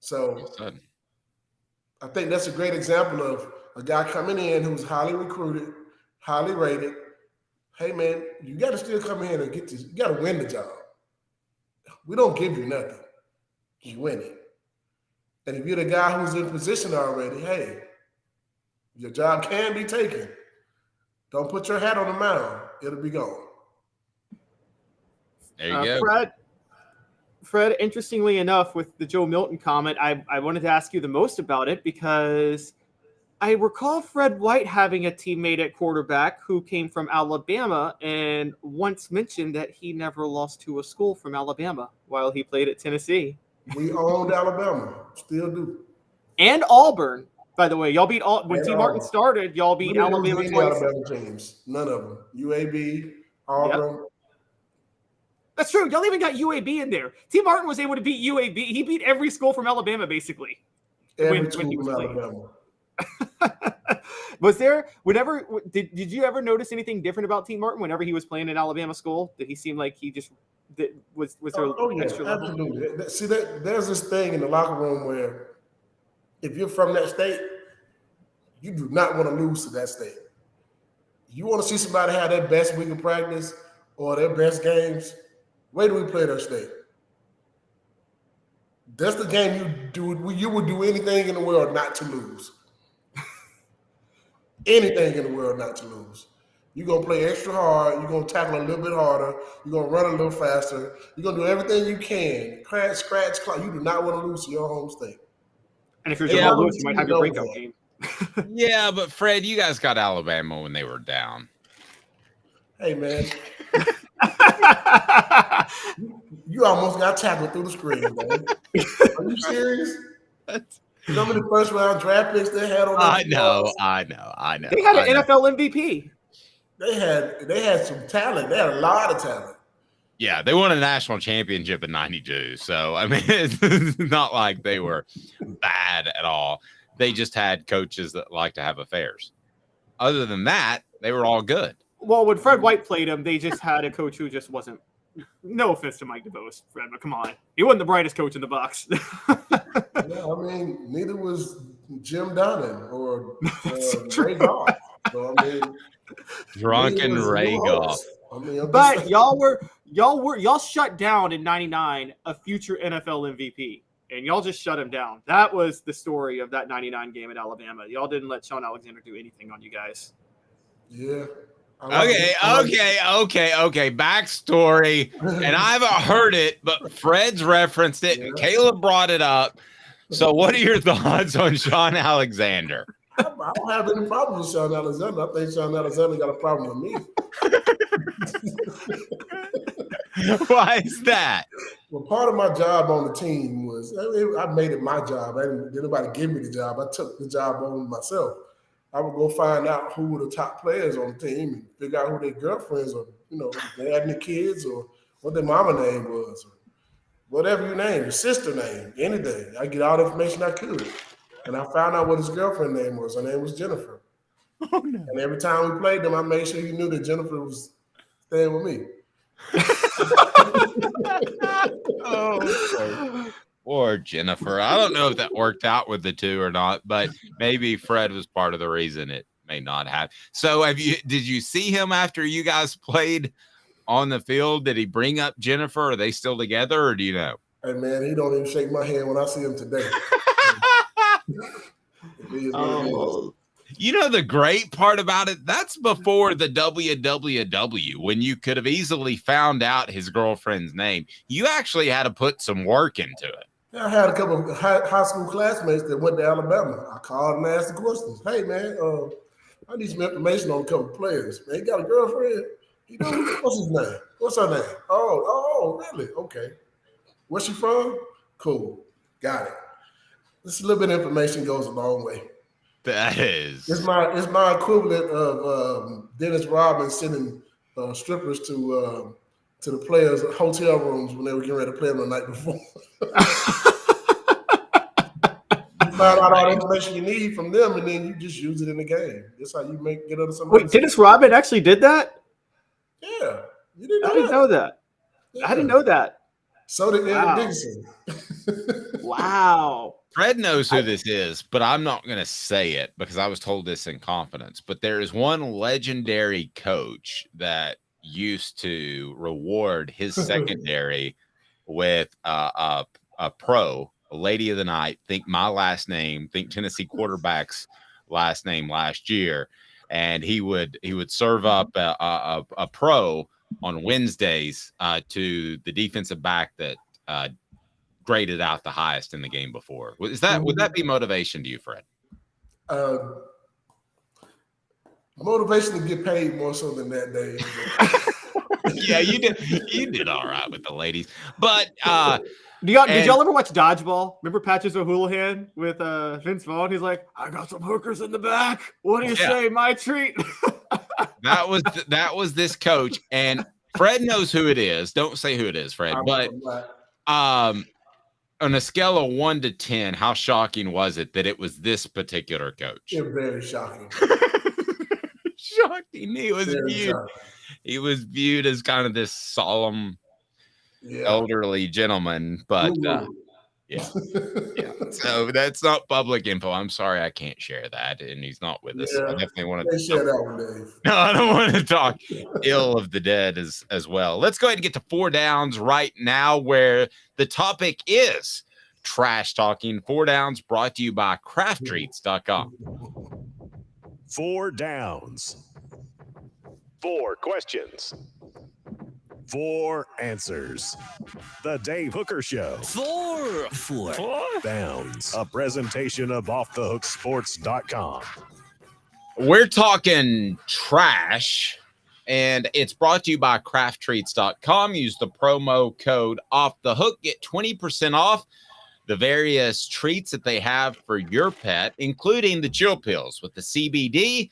So I think that's a great example of a guy coming in who's highly recruited, highly rated. Hey, man, you got to still come in and get this. You got to win the job. We don't give you nothing. You win it. And if you're the guy who's in position already, hey, your job can be taken. Don't put your hat on the mound. It'll be gone. There you go. Fred, interestingly enough, with the Joe Milton comment, I wanted to ask you the most about it because I recall Fred White having a teammate at quarterback who came from Alabama and once mentioned that he never lost to a school from Alabama while he played at Tennessee. We owned Alabama. Still do. And Auburn, by the way. Y'all beat when T. Martin started, y'all beat Alabama twice. Alabama teams. None of them. UAB, Auburn. Yep. That's true. Y'all even got UAB in there. T. Martin was able to beat UAB. He beat every school from Alabama, basically. Every school from Alabama. Was there did you ever notice anything different about T. Martin whenever he was playing at Alabama school? Did he seem like he just was there extra level? Absolutely. See, there's this thing in the locker room where if you're from that state, you do not want to lose to that state. You want to see somebody have their best week of practice or their best games, where do we play their state? That's the game you would do anything in the world not to lose. Anything in the world not to lose. You're going to play extra hard. You're going to tackle a little bit harder. You're going to run a little faster. You're going to do everything you can. Scratch, clock. You do not want to lose to your home state. And if you're Jamal Lewis, you might have your breakout game. Yeah, but Fred, you guys got Alabama when they were down. Hey, man. You almost got tackled through the screen, man. Are you serious? You know how many first round draft picks they had on I know. They had an NFL MVP. They had some talent. They had a lot of talent. Yeah, they won a national championship in '92. So, I mean, it's not like they were bad at all. They just had coaches that like to have affairs. Other than that, they were all good. Well, when Fred White played him, they just had a coach who just wasn't. No offense to Mike DeBose, Fred, but come on. He wasn't the brightest coach in the box. Yeah, I mean, neither was Jim Donnan or Ray Goff. So, I mean, Drunken Ray Goff. I mean, but y'all shut down in '99 a future NFL MVP, and y'all just shut him down. That was the story of that '99 game at Alabama. Y'all didn't let Sean Alexander do anything on you guys. Yeah. Okay. Backstory, and I haven't heard it, but Fred's referenced it, and Caleb brought it up. So, what are your thoughts on Sean Alexander? I don't have any problem with Sean Alexander. I think Sean Alexander got a problem with me. Why is that? Well, part of my job on the team was I made it my job. I didn't anybody give me the job. I took the job on myself. I would go find out who were the top players on the team and figure out who their girlfriends or, if they had any kids or what their mama name was or whatever your name, your sister name, anything. I get all the information I could. And I found out what his girlfriend name was. Her name was Jennifer. Oh, no. And every time we played them, I made sure he knew that Jennifer was staying with me. Oh, poor Jennifer. I don't know if that worked out with the two or not, but maybe Fred was part of the reason it may not have. So did you see him after you guys played on the field? Did he bring up Jennifer? Are they still together, or do you know? Hey man, he don't even shake my hand when I see him today. You know the great part about it? That's before the WWW, when you could have easily found out his girlfriend's name. You actually had to put some work into it. I had a couple of high school classmates that went to Alabama. I called and asked the questions. Hey man, I need some information on a couple of players. Man, he got a girlfriend? What's his name? What's her name? Oh, really? Okay. Where's she from? Cool. Got it. Just a little bit of information goes a long way. That is. It's my equivalent of Dennis Rodman sending strippers to the players' hotel rooms when they were getting ready to play them the night before. You find out all the information you need from them, and then you just use it in the game. That's how you get under somebody. Wait, Dennis Rodman actually did that? Yeah, you didn't know I didn't know that. Yeah. I didn't know that. So did Eric Dickinson. Wow. Fred knows who this is, but I'm not going to say it because I was told this in confidence. But there is one legendary coach that used to reward his secondary with a pro, a lady of the night. Think my last name. Think Tennessee quarterback's last name last year, and he would serve up a pro on Wednesdays to the defensive back that graded out the highest in the game before. Would that be motivation to you, Fred? Motivation to get paid more so than that day. Yeah, you did all right with the ladies. But did y'all ever watch Dodgeball? Remember Patches O'Houlihan with Vince Vaughn? He's like, I got some hookers in the back. What do you say? My treat. That was this coach, and Fred knows who it is. Don't say who it is, Fred. But on a scale of 1 to 10, how shocking was it that it was this particular coach? It's very shocking. Shocking. He was viewed as kind of this solemn, elderly gentleman, but yeah. So that's not public info. I'm sorry I can't share that, and he's not with us. I definitely want to share that with Dave. No, I don't want to talk ill of the dead as well. Let's go ahead and get to 4 downs right now, where the topic is trash talking. 4 downs brought to you by crafttreats.com. 4 downs. 4 questions. 4 answers. The Dave Hooker Show. 4 downs. A presentation of offthehooksports.com. We're talking trash, and it's brought to you by crafttreats.com. Use the promo code offthehook. Get 20% off the various treats that they have for your pet, including the chill pills with the CBD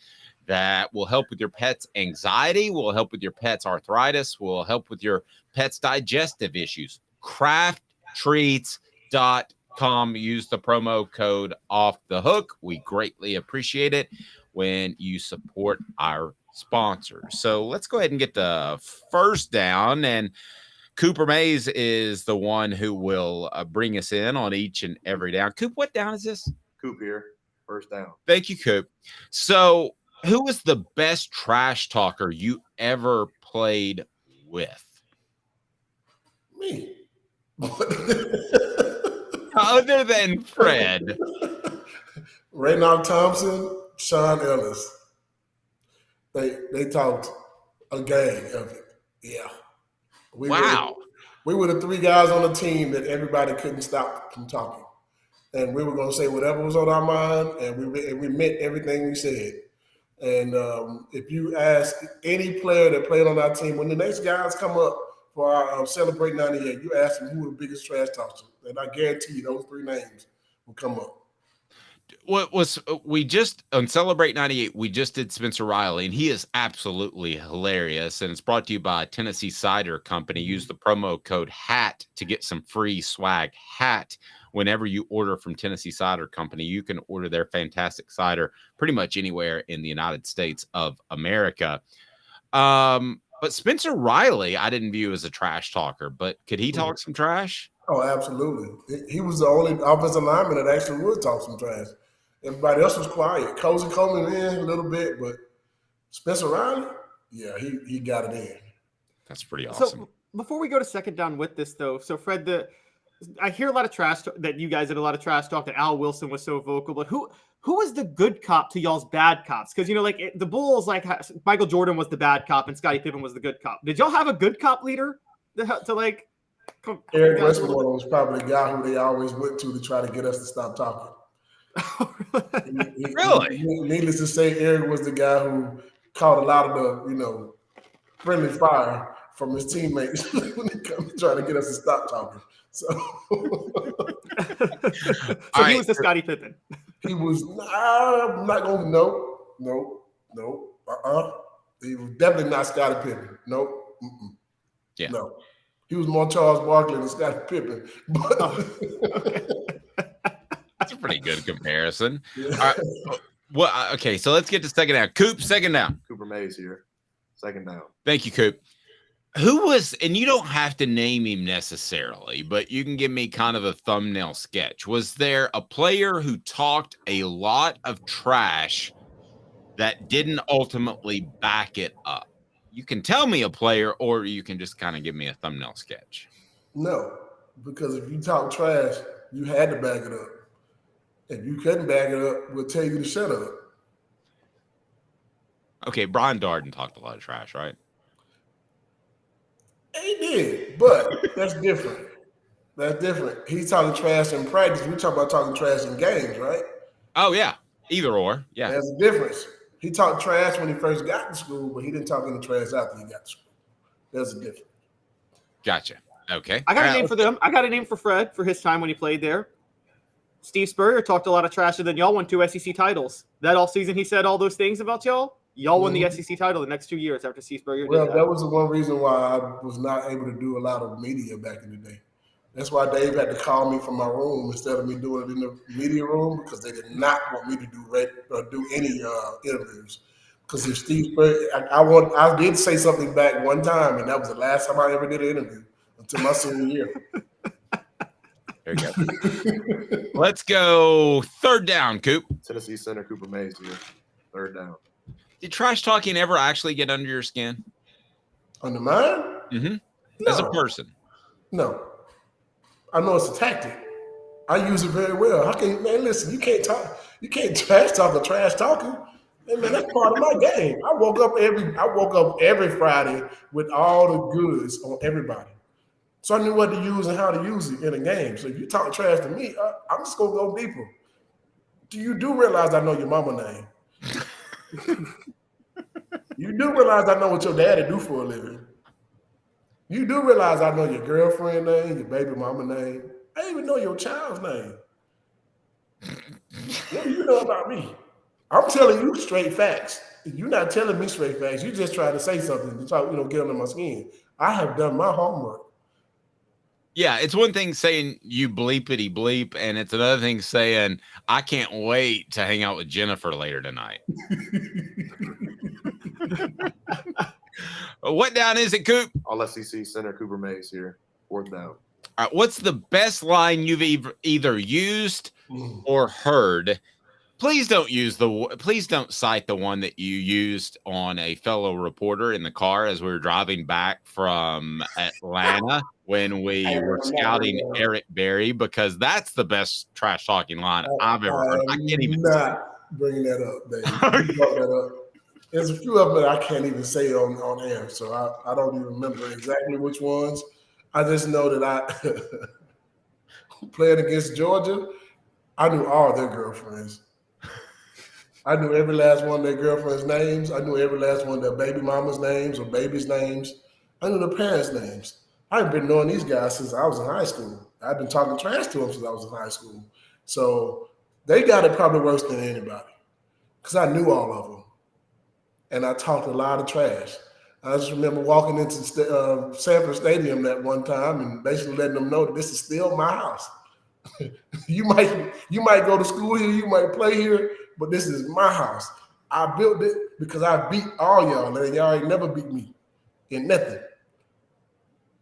that will help with your pet's anxiety, will help with your pet's arthritis, will help with your pet's digestive issues. Crafttreats.com. Use the promo code offthehook. We greatly appreciate it when you support our sponsors. So let's go ahead and get the first down, and Cooper Mays is the one who will bring us in on each and every down. Coop, what down is this? Coop here. First down. Thank you, Coop. So who was the best trash talker you ever played with? Me. Other than Fred. Raynold Thompson, Sean Ellis. They talked a gang of it. Yeah. We were the 3 guys on the team that everybody couldn't stop from talking. And we were going to say whatever was on our mind, and we meant everything we said. And if you ask any player that played on our team, when the next guys come up for our Celebrate 98. You asked them who the biggest trash talkers, and I guarantee you those 3 names will come up. What was we just on Celebrate 98, we just did Spencer Riley, and he is absolutely hilarious. And it's brought to you by Tennessee Cider Company. Use the promo code HAT to get some free swag. HAT. Whenever you order from Tennessee Cider Company, you can order their fantastic cider pretty much anywhere in the United States of America. But Spencer Riley, I didn't view as a trash talker, but could he talk some trash? Oh, absolutely. He was the only offensive lineman that actually would talk some trash. Everybody else was quiet. Cozy Coleman in a little bit, but Spencer Riley, yeah, he got it in. That's pretty awesome. So before we go to second down with this, though, so Fred, I hear a lot of trash that you guys did a lot of trash talk, that Al Wilson was so vocal, but who was the good cop to y'all's bad cops? Because, the Bulls, Michael Jordan was the bad cop and Scottie Pippen was the good cop. Did y'all have a good cop leader to Eric Westbrook was probably the guy who they always went to try to get us to stop talking. Really? Needless to say, Eric was the guy who caught a lot of the, friendly fire from his teammates when they come trying to get us to stop talking. So, he was the Scottie Pippen. He was. I'm not going to. No. He was definitely not Scottie Pippen. Nope. Yeah. No. He was more Charles Barkley than Scottie Pippen. But That's a pretty good comparison. Yeah. All right. Well, okay, so let's get to second down. Coop, second down. Cooper Mays here. Second down. Thank you, Coop. Who was, and you don't have to name him necessarily, but you can give me kind of a thumbnail sketch. Was there a player who talked a lot of trash that didn't ultimately back it up? You can tell me a player, or you can just kind of give me a thumbnail sketch. No, because if you talk trash, you had to back it up. If you couldn't back it up, we'll tell you to shut up. Okay, Brian Darden talked a lot of trash, right? He did, but that's different. That's different. He's talking trash in practice. We talk about talking trash in games, right? Oh, yeah. Either or. Yeah. There's a difference. He talked trash when he first got to school, but he didn't talk any trash after he got to school. There's a difference. Gotcha. Okay. I got a name for them. I got a name for Fred for his time when he played there. Steve Spurrier talked a lot of trash, and then y'all won 2 SEC titles. That all season he said all those things about y'all. Y'all won the SEC title the next 2 years after Steve Spurrier did that. That was the one reason why I was not able to do a lot of media back in the day. That's why Dave had to call me from my room instead of me doing it in the media room, because they did not want me to do any interviews. Because if Steve Spurrier, I did say something back one time, and that was the last time I ever did an interview until my senior year. There you go. Let's go third down, Coop. Tennessee center Cooper Mays here. Third down. Did trash talking ever actually get under your skin? Under mine? Mm-hmm. No. As a person? No. I know it's a tactic. I use it very well. Listen, you can't trash talk or trash talking. Hey, man, that's part of my game. I woke up every Friday with all the goods on everybody. So I knew what to use and how to use it in a game. So if you talk trash to me, I'm just going to go deeper. You do realize I know your mama name. You do realize I know what your daddy do for a living. You do realize I know your girlfriend name, your baby mama name. I even know your child's name. What do you know about me? I'm telling you straight facts. You're not telling me straight facts. You just trying to say something to try, get under my skin. I have done my homework. Yeah, it's one thing saying you bleepity bleep, and it's another thing saying, I can't wait to hang out with Jennifer later tonight. What down is it, Coop? All SEC center Cooper Mays here. Fourth down. All right, what's the best line you've either used or heard? Please don't cite the one that you used on a fellow reporter in the car as we were driving back from Atlanta when we were scouting Eric Berry, because that's the best trash talking line I've ever heard. I can't even bringing that up, Dave. You brought that up. There's a few of them that I can't even say on air, so I don't even remember exactly which ones. I just know that I playing against Georgia, I knew all their girlfriends. I knew every last one of their girlfriends' names. I knew every last one of their baby mama's names or babies' names. I knew their parents' names. I've been knowing these guys since I was in high school. I've been talking trash to them since I was in high school. So they got it probably worse than anybody because I knew all of them. And I talked a lot of trash. I just remember walking into Sanford Stadium that one time and basically letting them know that this is still my house. you might go to school here, you might play here, but this is my house. I built it because I beat all y'all, and y'all ain't never beat me in nothing.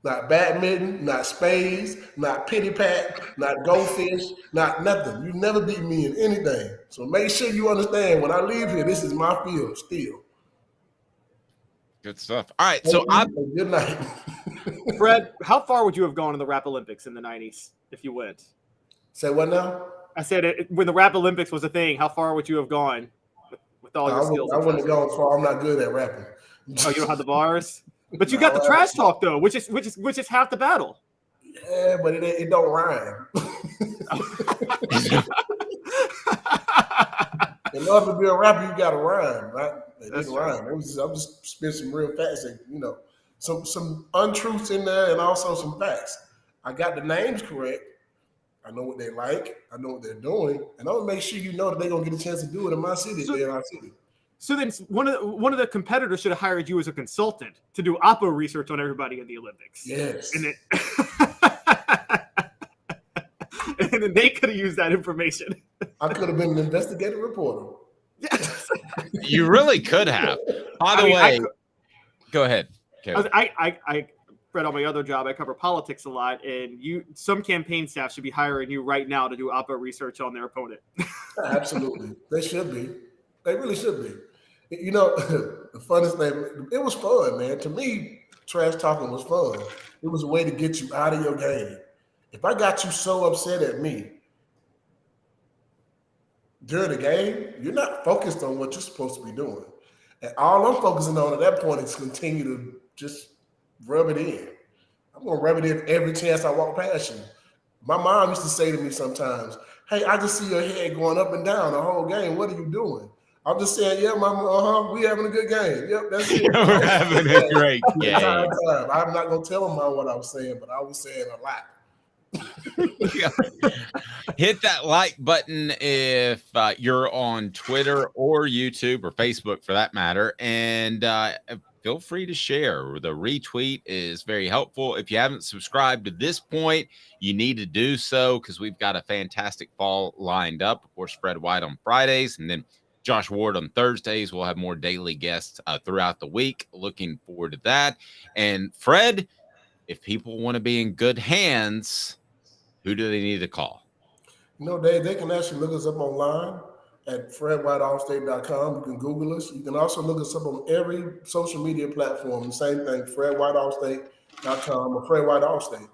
Not badminton, not spades, not pity pat, not goldfish, not nothing. You never beat me in anything. So make sure you understand when I leave here, this is my field still. Good stuff. All right, so good night. Fred, how far would you have gone in the Rap Olympics in the 90s if you went? Say what now? I said when the Rap Olympics was a thing, how far would you have gone with all your skills? I wouldn't have gone far. I'm not good at rapping. Oh, you don't have the bars? But you got the trash talk though, which is half the battle. Yeah, but it don't rhyme. In order to be a rapper, you got to rhyme, right? It didn't rhyme. I'm just spit some real facts, and some untruths in there, and also some facts. I got the names correct. I know what they like. I know what they're doing, and I'm gonna make sure you know that they're gonna get a chance to do it in my city. In our city. So then one of the competitors should have hired you as a consultant to do oppo research on everybody in the Olympics. Yes. And then they could have used that information. I could have been an investigative reporter. Yes. You really could have. By the way, go ahead. I Fred, on my other job, I cover politics a lot, and some campaign staff should be hiring you right now to do oppo research on their opponent. Absolutely. They should be. They really should be. You know, the funnest thing, it was fun, man. To me, trash talking was fun. It was a way to get you out of your game. If I got you so upset at me during the game, you're not focused on what you're supposed to be doing. And all I'm focusing on at that point is continue to just rub it in. I'm going to rub it in every chance I walk past you. My mom used to say to me sometimes, hey, I just see your head going up and down the whole game. What are you doing? I'm just saying, yeah, mama, we having a good game. Yep, that's it. We're having a great game. I'm not going to tell them what I was saying, but I was saying a lot. Hit that like button if you're on Twitter or YouTube or Facebook for that matter. And feel free to share. The retweet is very helpful. If you haven't subscribed to this point, you need to do so because we've got a fantastic fall lined up. Of course, Fred White on Fridays and then Josh Ward on Thursdays. We'll have more daily guests throughout the week. Looking forward to that. And Fred, if people want to be in good hands, who do they need to call? You know, they can actually look us up online at fredwhiteallstate.com. You can Google us. You can also look us up on every social media platform. The same thing, fredwhiteallstate.com or Fred White Allstate.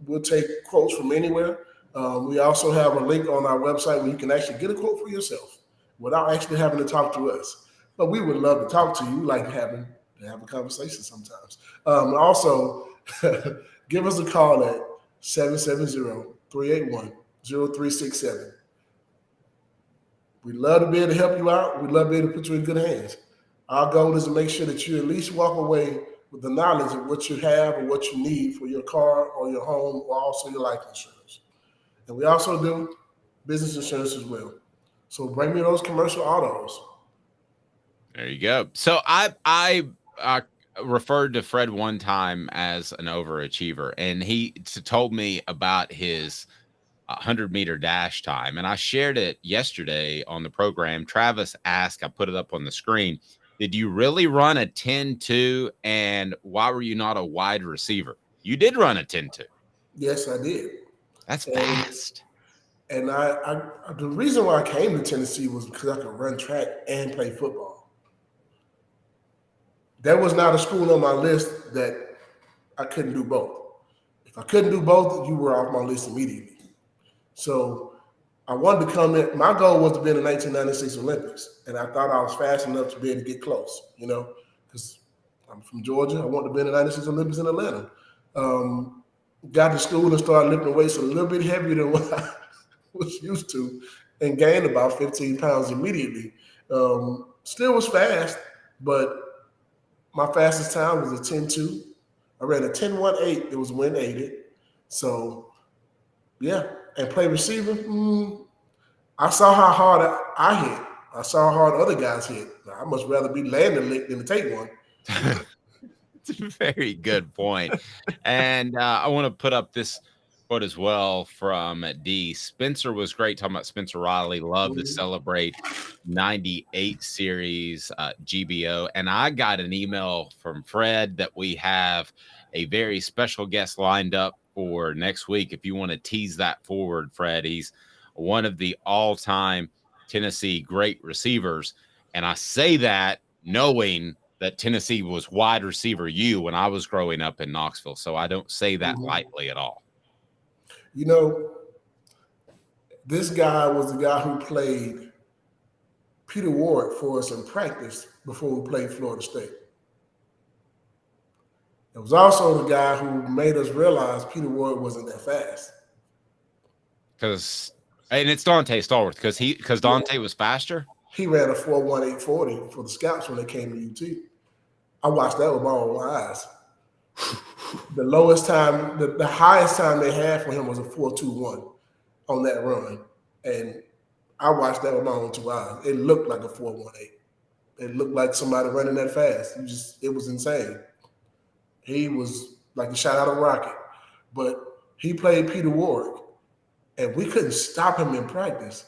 We'll take quotes from anywhere. We also have a link on our website where you can actually get a quote for yourself without actually having to talk to us. But we would love to talk to you, like to have a conversation sometimes. Also, give us a call at 770-381-0367. We'd love to be able to help you out. We'd love to be able to put you in good hands. Our goal is to make sure that you at least walk away with the knowledge of what you have and what you need for your car or your home or also your life insurance. And we also do business insurance as well. So bring me those commercial autos. There you go. So I referred to Fred one time as an overachiever, and he told me about his 100-meter dash time, and I shared it yesterday on the program. Travis asked, I put it up on the screen, did you really run a 10-2, and why were you not a wide receiver? You did run a 10-2. Yes, I did. That's fast. And I the reason why I came to Tennessee was because I could run track and play football. There was not a school on my list that I couldn't do both. If I couldn't do both, you were off my list immediately. So I wanted to come in. My goal was to be in the 1996 Olympics, and I thought I was fast enough to be able to get close, because I'm from Georgia. I wanted to be in the 96 Olympics in Atlanta. Got to school and started lifting weights a little bit heavier than what I was used to and gained about 15 pounds immediately. Still was fast, but my fastest time was a 10-2. I ran a 10.18. It was wind aided. So, yeah. And play receiver, I saw how hard I hit. I saw how hard other guys hit. I much rather be landing lick than to take one. It's a very good point. And I want to put up this quote as well from D. Spencer was great talking about Spencer Riley. Love to celebrate 98 series GBO. And I got an email from Fred that we have a very special guest lined up for next week. If you want to tease that forward, Fred, he's one of the all-time Tennessee great receivers. And I say that knowing that Tennessee was wide receiver U when I was growing up in Knoxville. So I don't say that lightly at all. You know, this guy was the guy who played Peter Ward for us in practice before we played Florida State. It was also the guy who made us realize Peter Ward wasn't that fast. And it's Dante Stallworth because Dante was faster. He ran a 4.1840 for the Scouts when they came to UT. I watched that with my own eyes. The lowest time, the highest time they had for him was a 4.21 on that run. And I watched that with my own 2 eyes. It looked like a 4.18. It looked like somebody running that fast. It was insane. He was like a shot out of a rocket. But he played Peter Ward, and we couldn't stop him in practice.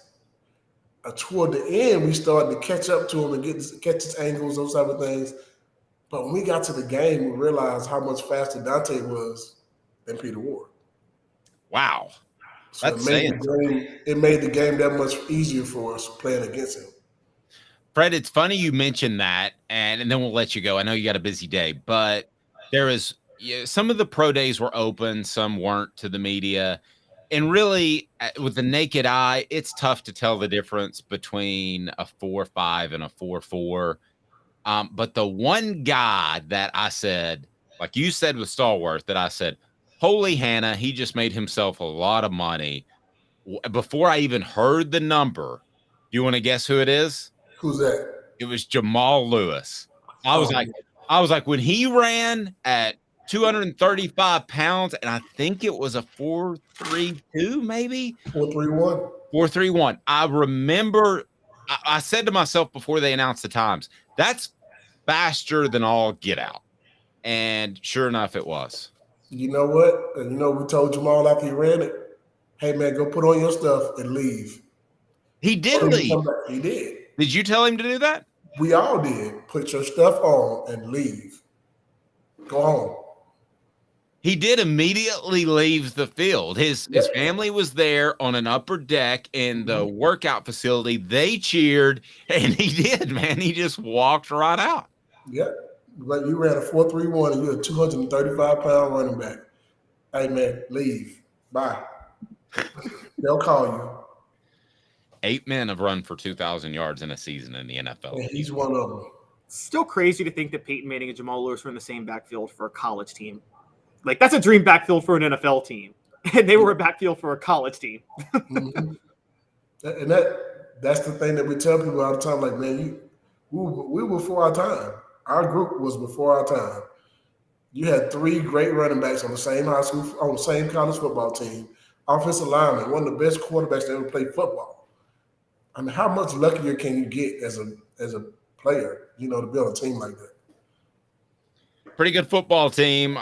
Toward the end, we started to catch up to him and catch his angles, those type of things. But when we got to the game, we realized how much faster Dante was than Peter Ward. Wow. So it made the game that much easier for us playing against him. Fred, it's funny you mentioned that, and then we'll let you go. I know you got a busy day, but there is some of the pro days were open, some weren't to the media. And really, with the naked eye, it's tough to tell the difference between a 4.5 and a 4.4. But the one guy that I said, like you said with Stallworth, that I said, holy Hannah, he just made himself a lot of money. Before I even heard the number, do you want to guess who it is? Who's that? It was Jamal Lewis. I was like, when he ran at 235 pounds, and I think it was a 4.32, maybe 4.31. 4.31. I remember I said to myself before they announced the times, that's faster than all get out. And sure enough, it was. You know what? And we told Jamal after he ran it, hey man, go put on your stuff and leave. He did leave. He did. Did you tell him to do that? We all did. Put your stuff on and leave. Go home. He did immediately leave the field. His family was there on an upper deck in the workout facility. They cheered, and he did, man. He just walked right out. Yeah. Like you ran a 4.31 and you're a 235-pound running back. Hey, man, leave. Bye. They'll call you. 8 men have run for 2,000 yards in a season in the NFL. And he's one of them. Still crazy to think that Peyton Manning and Jamal Lewis were in the same backfield for a college team. Like, that's a dream backfield for an NFL team. And they were a backfield for a college team. And that's the thing that we tell people all the time. Like, man, we were before our time. Our group was before our time. You had 3 great running backs on the same high school, on the same college football team. Offensive lineman, one of the best quarterbacks that ever played football. I mean, how much luckier can you get as a player, to be on a team like that? Pretty good football team.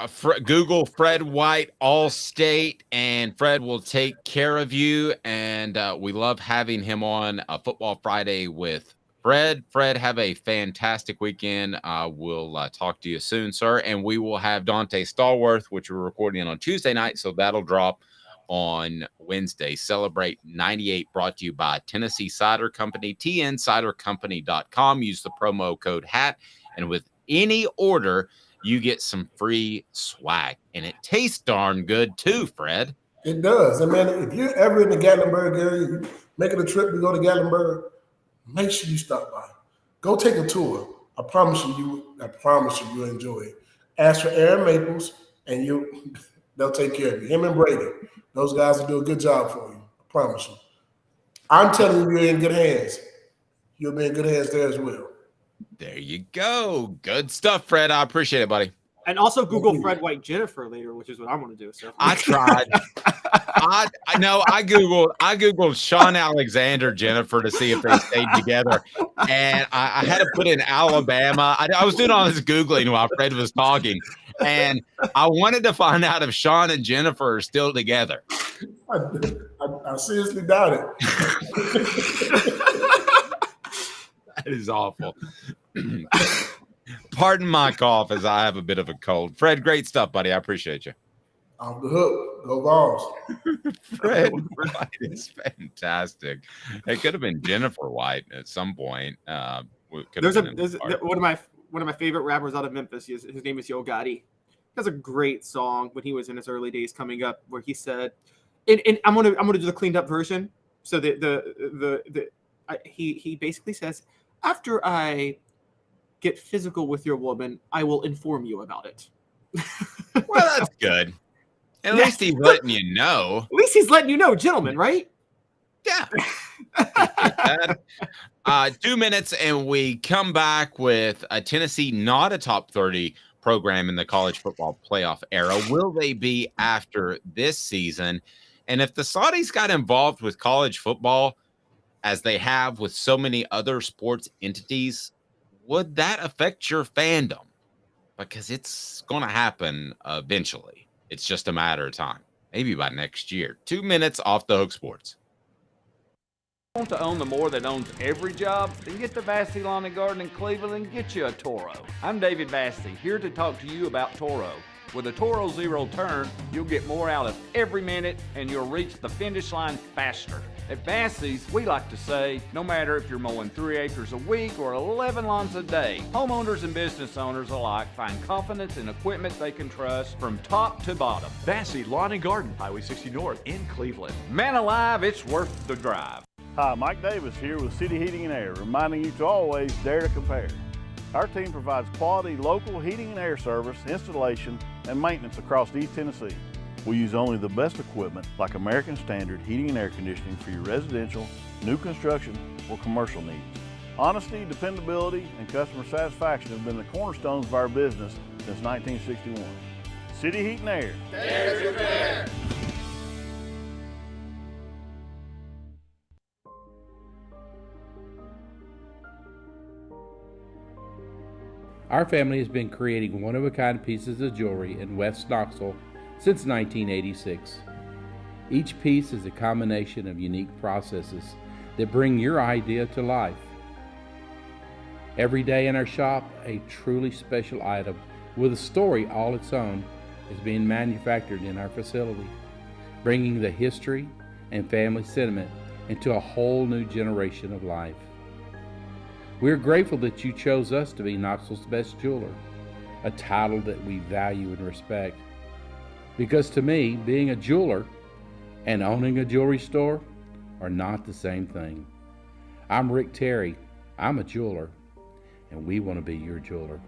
Google Fred White All-State, and Fred will take care of you. And we love having him on a Football Friday with Fred. Fred, have a fantastic weekend. We'll talk to you soon, sir. And we will have Dante Stallworth, which we're recording on Tuesday night, so that'll drop on Wednesday. Celebrate 98, brought to you by Tennessee Cider Company, tncidercompany.com. Use the promo code HAT, and with any order, you get some free swag. And it tastes darn good too, Fred. It does. And man, if you're ever in the Gatlinburg area, you're making a trip to go to Gatlinburg, make sure you stop by. Go take a tour. I promise you you'll enjoy it. Ask for Aaron Maples, and they'll take care of you. Him and Brady. Those guys will do a good job for you. I promise you. I'm telling you, you're in good hands. You'll be in good hands there as well. There you go. Good stuff, Fred. I appreciate it, buddy. And also Google Fred White Jennifer later, which is what I want to do. So I tried. I know I googled Sean Alexander Jennifer to see if they stayed together, and I had to put in Alabama. I was doing all this googling while Fred was talking, and I wanted to find out if Sean and Jennifer are still together. I seriously doubt it. That is awful. Pardon my cough as I have a bit of a cold. Fred, great stuff, buddy. I appreciate you. Off the hook. Go Vols. Fred White is fantastic. It could have been Jennifer White at some point. There's one of my favorite rappers out of Memphis. His name is Yo Gotti. He has a great song when he was in his early days coming up, where he said, and I'm gonna do the cleaned up version. So he basically says, after I get physical with your woman, I will inform you about it. Well, that's good. At least he's letting you know. At least he's letting you know, gentlemen, right? Yeah. 2 minutes, and we come back with Tennessee, not a top 30 program in the college football playoff era. Will they be after this season? And if the Saudis got involved with college football, as they have with so many other sports entities, would that affect your fandom? Because it's going to happen eventually. It's just a matter of time. Maybe by next year. 2 minutes off the hook sports. Want to own the more that owns every job? Then get to Vassy Lawn and Garden in Cleveland and get you a Toro. I'm David Vassy, here to talk to you about Toro. With a Toro Zero Turn, you'll get more out of every minute and you'll reach the finish line faster. At Vassy's, we like to say, no matter if you're mowing 3 acres a week or 11 lawns a day, homeowners and business owners alike find confidence in equipment they can trust from top to bottom. Vassy Lawn and Garden, Highway 60 North in Cleveland. Man alive, it's worth the drive. Hi, Mike Davis here with City Heating and Air, reminding you to always dare to compare. Our team provides quality local heating and air service, installation, and maintenance across East Tennessee. We use only the best equipment like American Standard heating and air conditioning for your residential, new construction, or commercial needs. Honesty, dependability, and customer satisfaction have been the cornerstones of our business since 1961. City Heat and Air. Dare to compare. Our family has been creating one-of-a-kind pieces of jewelry in West Knoxville since 1986. Each piece is a combination of unique processes that bring your idea to life. Every day in our shop, a truly special item with a story all its own is being manufactured in our facility, bringing the history and family sentiment into a whole new generation of life. We're grateful that you chose us to be Knoxville's best jeweler, a title that we value and respect. Because to me, being a jeweler and owning a jewelry store are not the same thing. I'm Rick Terry. I'm a jeweler, and we want to be your jeweler.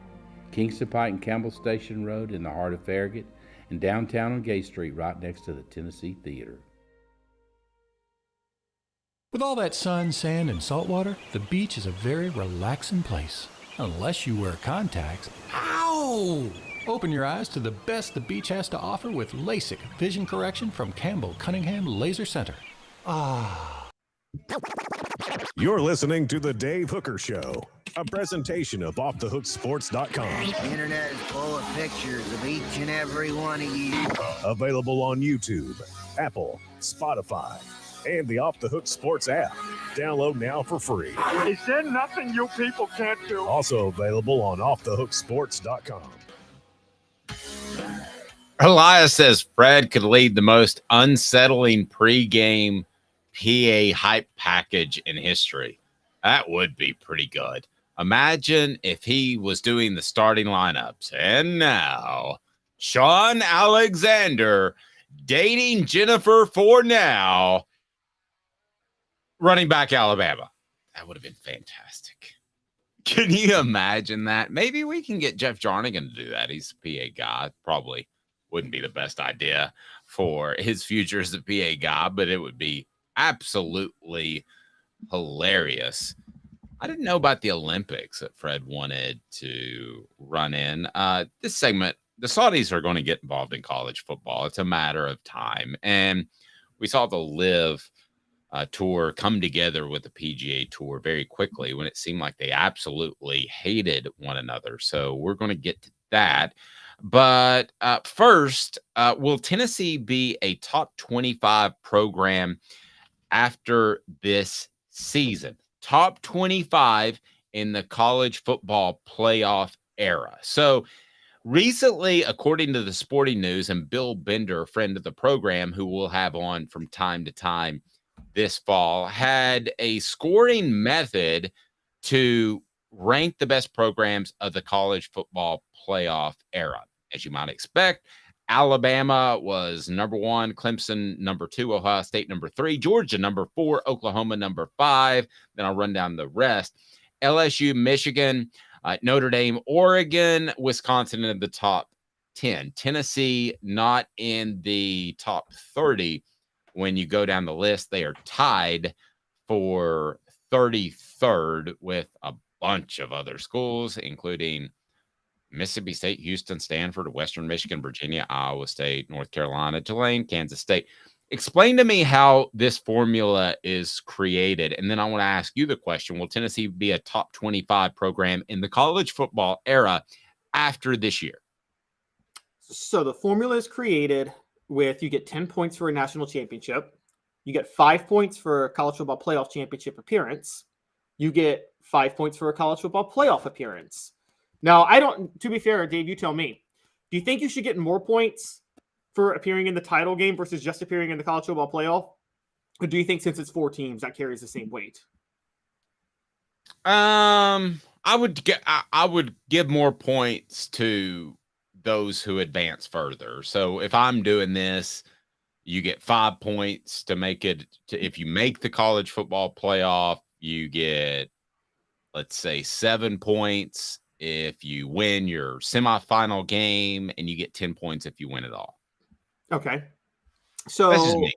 Kingston Pike and Campbell Station Road in the heart of Farragut, and downtown on Gay Street right next to the Tennessee Theater. With all that sun, sand, and salt water, the beach is a very relaxing place. Unless you wear contacts. Ow! Open your eyes to the best the beach has to offer with LASIK vision correction from Campbell Cunningham Laser Center. Ah. You're listening to The Dave Hooker Show, a presentation of OffTheHookSports.com. The internet is full of pictures of each and every one of you. Available on YouTube, Apple, Spotify, and the Off the Hook Sports app. Download now for free. Is there nothing you people can't do? Also available on OffTheHookSports.com. Elias says Fred could lead the most unsettling pregame PA hype package in history. That would be pretty good. Imagine if he was doing the starting lineups. And now, Sean Alexander dating Jennifer for now. Running back Alabama. That would have been fantastic. Can you imagine that? Maybe we can get Jeff Jarnigan to do that. He's a PA guy. Probably wouldn't be the best idea for his future as a PA guy, but it would be absolutely hilarious. I didn't know about the Olympics that Fred wanted to run in. This segment the Saudis are going to get involved in college football. It's a matter of time. And we saw the Live tour come together with the PGA Tour very quickly when it seemed like they absolutely hated one another. So we're going to get to that. But first, will Tennessee be a top 25 program after this season? Top 25 in the college football playoff era. So recently, according to the Sporting News, and Bill Bender, a friend of the program who we'll have on from time to time this fall, had a scoring method to rank the best programs of the college football playoff era. As you might expect, Alabama was number 1, Clemson number 2, Ohio State number 3, Georgia number 4, Oklahoma number 5. Then I'll run down the rest. LSU, Michigan, Notre Dame, Oregon, Wisconsin in the top 10. Tennessee not in the top 30. When you go down the list, they are tied for 33rd with a bunch of other schools, including Mississippi State, Houston, Stanford, Western Michigan, Virginia, Iowa State, North Carolina, Tulane, Kansas State. Explain to me how this formula is created. And then I want to ask you the question, will Tennessee be a top 25 program in the college football era after this year? So the formula is created with, you get 10 points for a national championship. You get 5 points for a college football playoff championship appearance. You get 5 points for a college football playoff appearance. Now, to be fair, Dave, you tell me, do you think you should get more points for appearing in the title game versus just appearing in the college football playoff? Or do you think since it's 4 teams, that carries the same weight? I would give more points to those who advance further. So if I'm doing this, you get 5 points to make it if you make the college football playoff, you get, let's say, 7 points if you win your semifinal game, and you get 10 points if you win it all. Okay. So that's just me.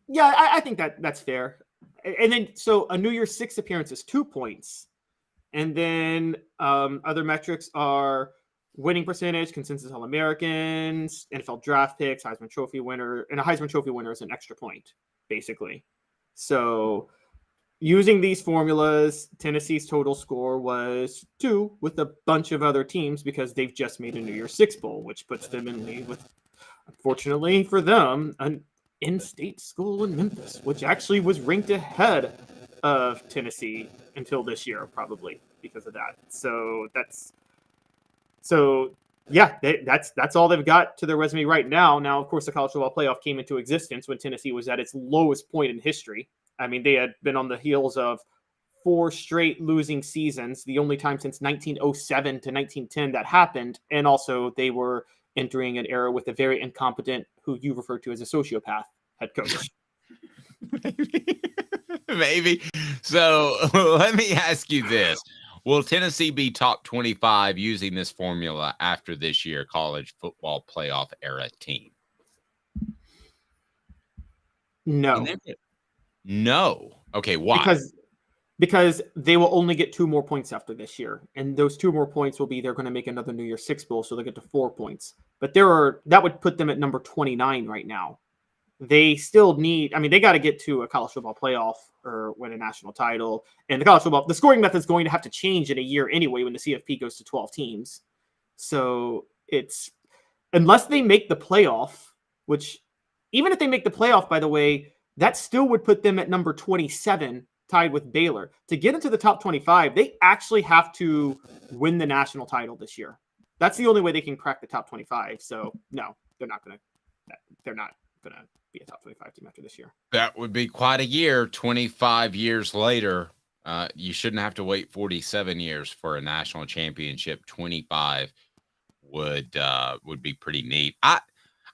Yeah, I think that's fair. And then, so a New Year's 6 appearance is 2 points. And then other metrics are winning percentage, consensus All-Americans, NFL draft picks, Heisman Trophy winner, and a Heisman Trophy winner is an extra point, basically. So using these formulas, Tennessee's total score was 2 with a bunch of other teams because they've just made a New Year's 6 bowl, which puts them in league with, unfortunately for them, an in-state school in Memphis, which actually was ranked ahead of Tennessee until this year, probably because of that. That's all they've got to their resume right now. Now, of course, the college football playoff came into existence when Tennessee was at its lowest point in history. I mean, they had been on the heels of 4 straight losing seasons, the only time since 1907 to 1910 that happened. And also they were entering an era with a very incompetent, who you refer to as a sociopath, head coach. Maybe. So let me ask you this. Will Tennessee be top 25 using this formula after this year college football playoff era team? No. No. Okay, why? Because they will only get 2 more points after this year. And those 2 more points will be, they're going to make another New Year's 6 bowl, so they'll get to 4 points. But that would put them at number 29 right now. They still need, they got to get to a college football playoff or win a national title. And the scoring method is going to have to change in a year anyway when the CFP goes to 12 teams. So unless they make the playoff, which even if they make the playoff, by the way, that still would put them at number 27, tied with Baylor. To get into the top 25, they actually have to win the national title this year. That's the only way they can crack the top 25. So no, they're not going to be a top 25 team after this year. That would be quite a year. 25 years later, you shouldn't have to wait 47 years for a national championship. 25 would be pretty neat.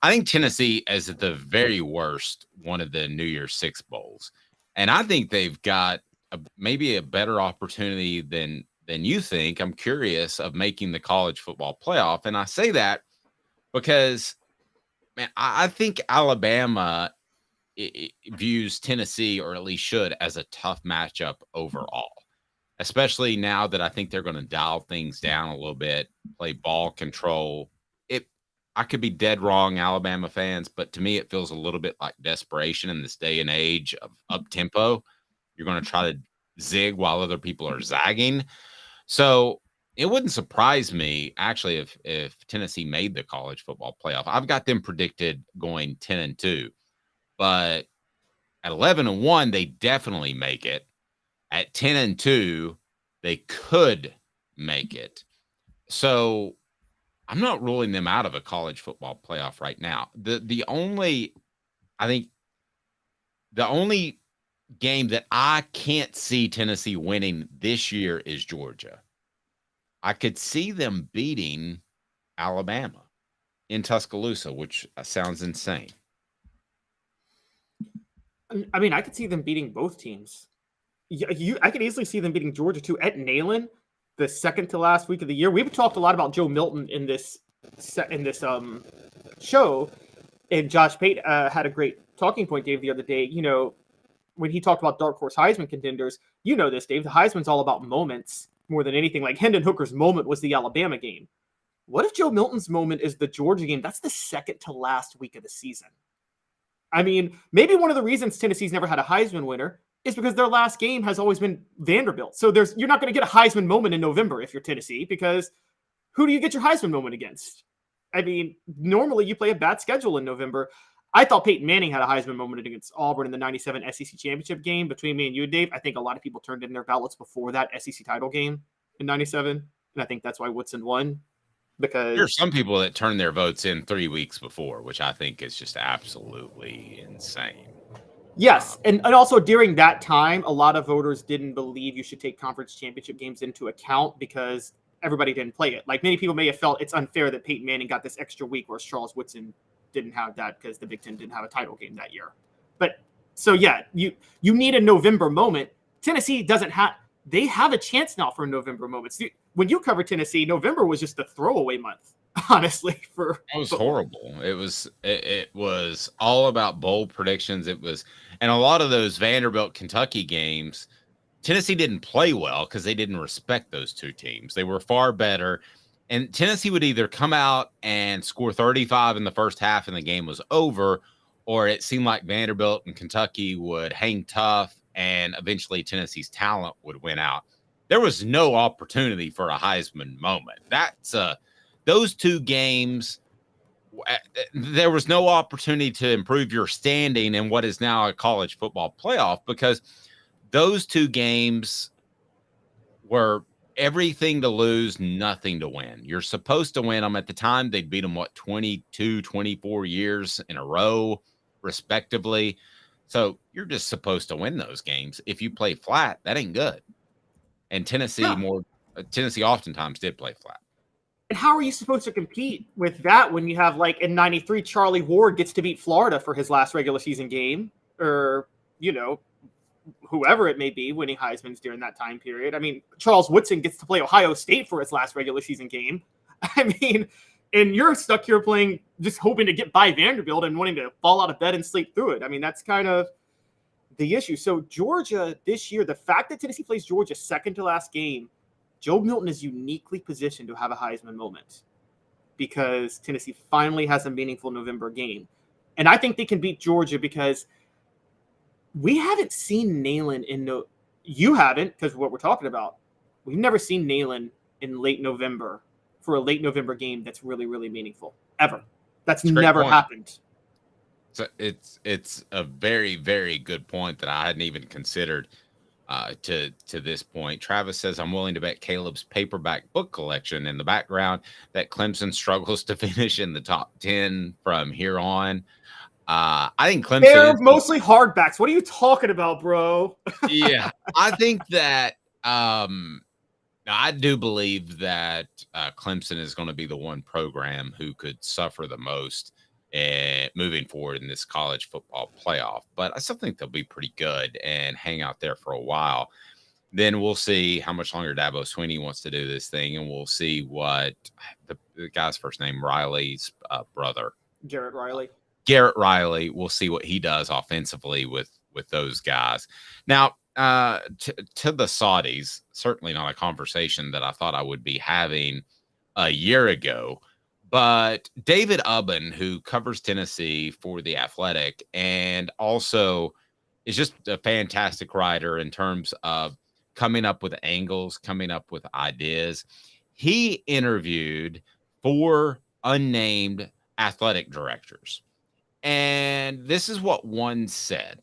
I think Tennessee is at the very worst one of the New Year's 6 bowls, and I think they've got maybe a better opportunity than you think. I'm curious of making the college football playoff, and I say that because, man, I think Alabama views Tennessee, or at least should, as a tough matchup overall. especially now that I think they're going to dial things down a little bit, play ball control. I could be dead wrong, Alabama fans, but to me, it feels a little bit like desperation in this day and age of up tempo. You're going to try to zig while other people are zagging. So it wouldn't surprise me actually if Tennessee made the college football playoff. I've got them predicted going 10-2, but at 11-1, they definitely make it. At 10-2, they could make it. So I'm not ruling them out of a college football playoff right now. The only game that I can't see Tennessee winning this year is Georgia. I could see them beating Alabama in Tuscaloosa, which sounds insane. I mean, I could see them beating both teams. I could easily see them beating Georgia too at Neyland, the second to last week of the year. We've talked a lot about Joe Milton in this show, and Josh Pate had a great talking point, Dave, the other day. You know, when he talked about dark horse Heisman contenders, you know this, Dave. The Heisman's all about moments more than anything. Like Hendon Hooker's moment was the Alabama game. What if Joe Milton's moment is the Georgia game? That's the second to last week of the season. I mean, maybe one of the reasons Tennessee's never had a Heisman winner is because their last game has always been Vanderbilt. So you're not going to get a Heisman moment in November if you're Tennessee, because who do you get your Heisman moment against? I mean, normally you play a bad schedule in November. I thought Peyton Manning had a Heisman moment against Auburn in the 97 SEC championship game between me and you, Dave. I think a lot of people turned in their ballots before that SEC title game in 97. And I think that's why Woodson won. Because there's some people that turn their votes in 3 weeks before, which I think is just absolutely insane. Yes, and also during that time, a lot of voters didn't believe you should take conference championship games into account because everybody didn't play it. Like many people may have felt it's unfair that Peyton Manning got this extra week, whereas Charles Woodson didn't have that because the Big Ten didn't have a title game that year. But so yeah, you need a November moment. Tennessee doesn't have. They have a chance now for a November moment. When you cover Tennessee, November was just a throwaway month. Honestly, it was horrible. It was all about bold predictions. And a lot of those Vanderbilt Kentucky games, Tennessee didn't play well because they didn't respect those two teams. They were far better, and Tennessee would either come out and score 35 in the first half and the game was over, or it seemed like Vanderbilt and Kentucky would hang tough and eventually Tennessee's talent would win out. There was no opportunity for a Heisman moment. Those two games, there was no opportunity to improve your standing in what is now a college football playoff, because those two games were everything to lose, nothing to win. You're supposed to win them. At the time, they'd beat them, 22, 24 years in a row, respectively. So you're just supposed to win those games. If you play flat, that ain't good. And Tennessee oftentimes did play flat. And how are you supposed to compete with that when you have, like, in 93, Charlie Ward gets to beat Florida for his last regular season game, or, you know, whoever it may be winning Heisman's during that time period. I mean, Charles Woodson gets to play Ohio State for his last regular season game. I mean, and you're stuck here playing, just hoping to get by Vanderbilt and wanting to fall out of bed and sleep through it. I mean, that's kind of the issue. So Georgia this year, the fact that Tennessee plays Georgia second to last game, Joe Milton is uniquely positioned to have a Heisman moment because Tennessee finally has a meaningful November game. And I think they can beat Georgia because we haven't seen Neyland you haven't, because what we're talking about. We've never seen Neyland in late November for a late November game that's really, really meaningful, ever. That's never happened. So it's a very, very good point that I hadn't even considered to this point. Travis says, I'm willing to bet Caleb's paperback book collection in the background that Clemson struggles to finish in the top 10 from here on. I think Clemson. They're mostly hardbacks. What are you talking about, bro? Yeah, I think that I do believe that Clemson is going to be the one program who could suffer the most moving forward in this college football playoff. But I still think they'll be pretty good and hang out there for a while. Then we'll see how much longer Dabo Swinney wants to do this thing, and we'll see what the guy's first name, Riley's brother. Garrett Riley. We'll see what he does offensively with those guys. Now, to the Saudis, certainly not a conversation that I thought I would be having a year ago. But David Ubben, who covers Tennessee for The Athletic and also is just a fantastic writer in terms of coming up with angles, coming up with ideas. He interviewed 4 unnamed athletic directors. And this is what one said.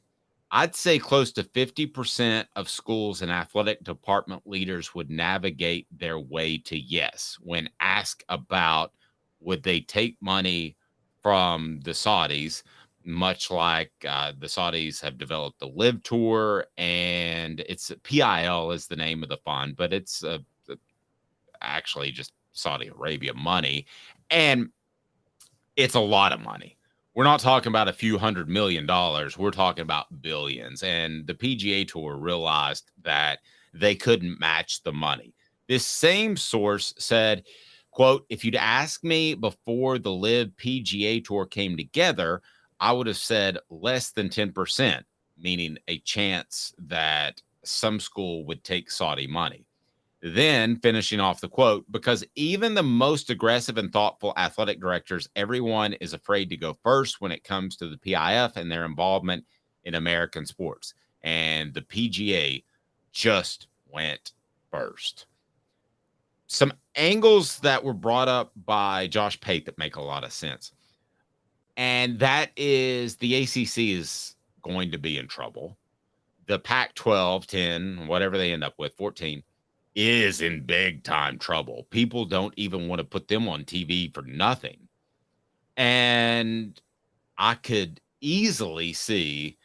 I'd say close to 50% of schools and athletic department leaders would navigate their way to yes when asked about would they take money from the Saudis, much like the Saudis have developed the Live Tour, and it's PIL is the name of the fund, but it's actually just Saudi Arabia money, and it's a lot of money. We're not talking about a few $100 million. We're talking about billions. And the PGA Tour realized that they couldn't match the money. This same source said, quote, if you'd asked me before the Live PGA Tour came together, I would have said less than 10%, meaning a chance that some school would take Saudi money. Then finishing off the quote, because even the most aggressive and thoughtful athletic directors, everyone is afraid to go first when it comes to the PIF and their involvement in American sports. And the PGA just went first. Some angles that were brought up by Josh Pate that make a lot of sense. And that is the ACC is going to be in trouble. The Pac-12, 10, whatever they end up with, 14, is in big time trouble. People don't even want to put them on TV for nothing. And I could easily see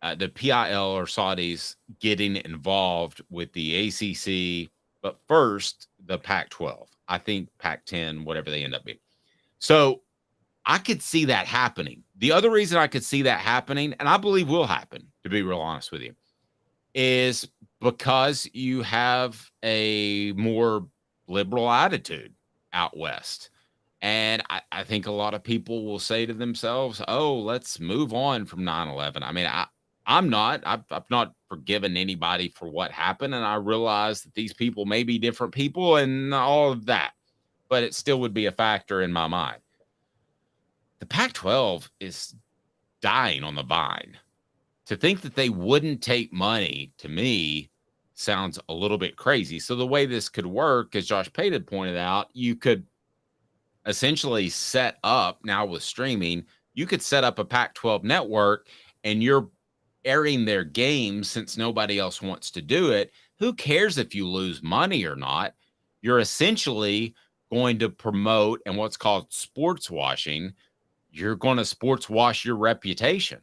the PIL or Saudis getting involved with the ACC, but first the Pac-12. I think Pac-10, whatever they end up being. So I could see that happening. The other reason I could see that happening, and I believe will happen, to be real honest with you, is because you have a more liberal attitude out west. And I think a lot of people will say to themselves, oh, let's move on from 9/11. I mean, I've not forgiven anybody for what happened. And I realize that these people may be different people and all of that, but it still would be a factor in my mind. The Pac-12 is dying on the vine. To think that they wouldn't take money, to me, sounds a little bit crazy. So the way this could work, as Josh Pate had pointed out, you could essentially set up, now with streaming, you could set up a Pac-12 network and you're airing their games since nobody else wants to do it. Who cares if you lose money or not? You're essentially going to promote and what's called sports washing. You're going to sports wash your reputation.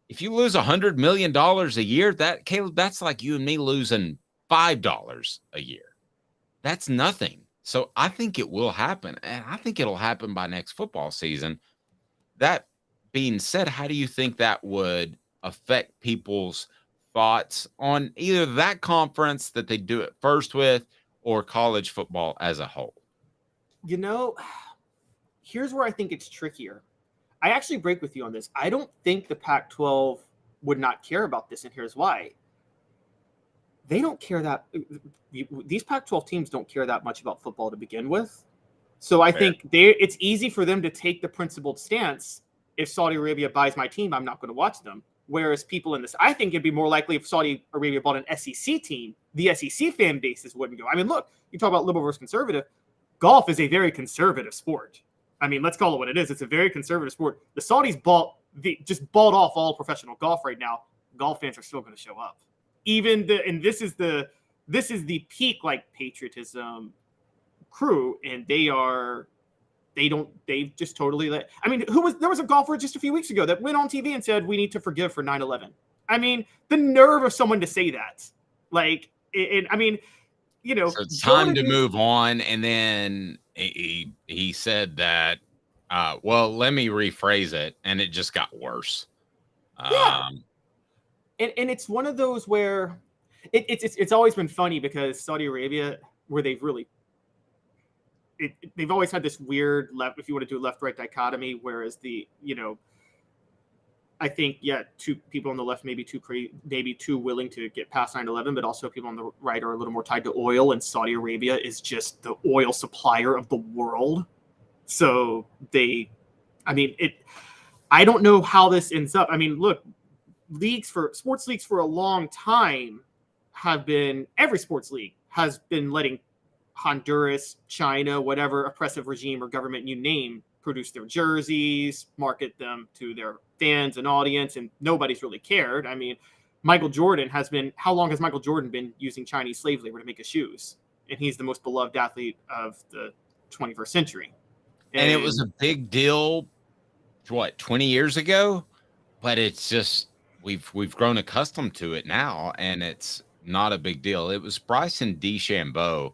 If you lose $100 million a year, Caleb, that's like you and me losing $5 a year. That's nothing. So I think it will happen, and I think it'll happen by next football season. That being said, how do you think that would affect people's thoughts on either that conference that they do it first with or college football as a whole? You know, here's where I think it's trickier. I actually break with you on this. I don't think the Pac-12 would not care about this, and here's why. They don't care that these Pac-12 teams don't care that much about football to begin with. So I think it's easy for them to take the principled stance. If Saudi Arabia buys my team, I'm not going to watch them. Whereas people in this, I think it'd be more likely if Saudi Arabia bought an SEC team, the SEC fan bases wouldn't go. I mean, look, you talk about liberal versus conservative. Golf is a very conservative sport. I mean, let's call it what it is. It's a very conservative sport. The Saudis just bought off all professional golf right now. Golf fans are still going to show up. This is the peak like patriotism crew, and they've just totally let. I mean, there was a golfer just a few weeks ago that went on TV and said we need to forgive for 9/11. I mean, the nerve of someone to say that, like, I mean, you know, so it's time to move on. And then he said that, well, let me rephrase it. And it just got worse. Yeah. And it's one of those where it's always been funny because Saudi Arabia, where they've always had this weird left, if you want to do left-right dichotomy, whereas I think, two people on the left maybe too willing to get past 9/11, but also people on the right are a little more tied to oil, and Saudi Arabia is just the oil supplier of the world. So I don't know how this ends up. I mean, look, sports leagues for a long time every sports league has been letting Honduras, China, whatever oppressive regime or government you name, produce their jerseys, market them to their fans and audience, and nobody's really cared. I mean, how long has Michael Jordan been using Chinese slave labor to make his shoes? And he's the most beloved athlete of the 21st century. And it was a big deal, 20 years ago? But it's just, we've grown accustomed to it now, and it's not a big deal. It was Bryson DeChambeau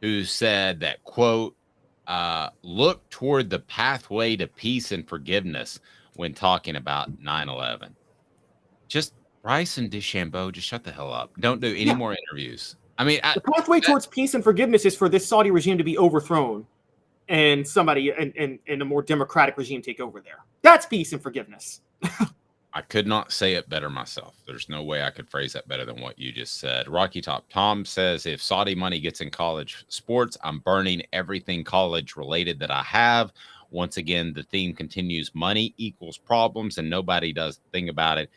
who said that, quote, look toward the pathway to peace and forgiveness when talking about 9/11. Just Bryson DeChambeau, just shut the hell up. Don't do any more interviews. I mean, the pathway towards peace and forgiveness is for this Saudi regime to be overthrown and somebody and a more democratic regime take over there. That's peace and forgiveness. I could not say it better myself. There's no way I could phrase that better than what you just said. Rocky Top Tom says, if Saudi money gets in college sports, I'm burning everything college related that I have. Once again, the theme continues. Money equals problems, and nobody does a thing about it.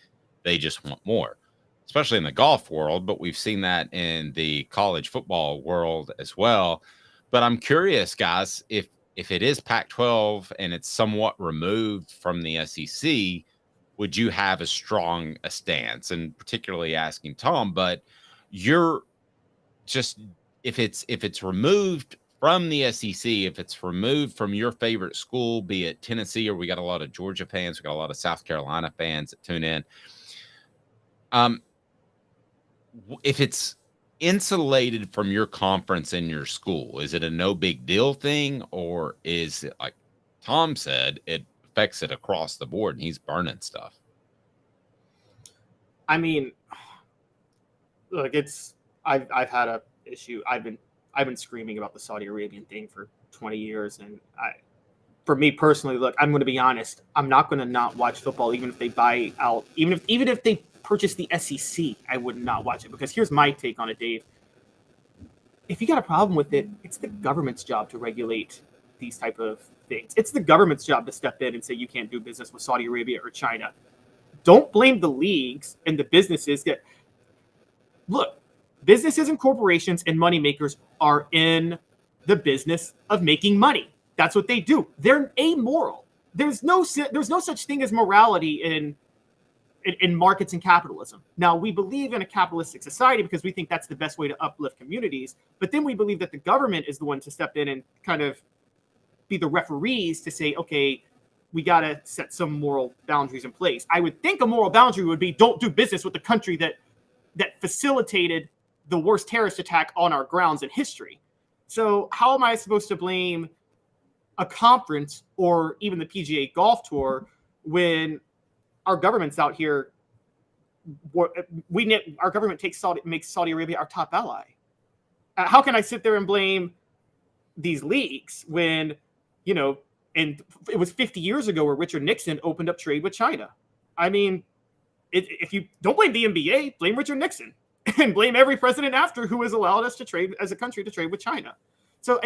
They just want more, especially in the golf world. But we've seen that in the college football world as well. But I'm curious, guys, if it is Pac-12 and it's somewhat removed from the SEC, would you have as strong a stance? And particularly asking Tom, but you're just, if it's removed from the SEC, if it's removed from your favorite school, be it Tennessee, or we got a lot of Georgia fans, we got a lot of South Carolina fans that tune in. If it's insulated from your conference in your school, is it a no big deal thing, or is it, like Tom said, it affects it across the board and he's burning stuff? I mean, look, I've had a issue. I've been screaming about the Saudi Arabian thing for 20 years, and for me personally, look, I'm going to be honest. I'm not going to not watch football, even if they buy out, even if they purchase the SEC. I would not watch it, because here's my take on it, Dave. If you got a problem with it, it's the government's job to regulate these type of things. It's the government's job to step in and say you can't do business with Saudi Arabia or China. Don't blame the leagues and the businesses that look. Businesses and corporations and moneymakers are in the business of making money. That's what they do. They're amoral. There's no such thing as morality in markets and capitalism. Now, we believe in a capitalistic society because we think that's the best way to uplift communities. But then we believe that the government is the one to step in and kind of be the referees to say, okay, we got to set some moral boundaries in place. I would think a moral boundary would be don't do business with the country that facilitated the worst terrorist attack on our grounds in history. So how am I supposed to blame a conference or even the PGA Golf Tour when our government's out here? Our government makes Saudi Arabia our top ally. How can I sit there and blame these leagues when, and it was 50 years ago where Richard Nixon opened up trade with China? I mean, if you don't blame the NBA, blame Richard Nixon. And blame every president after who has allowed us to trade as a country to trade with China. So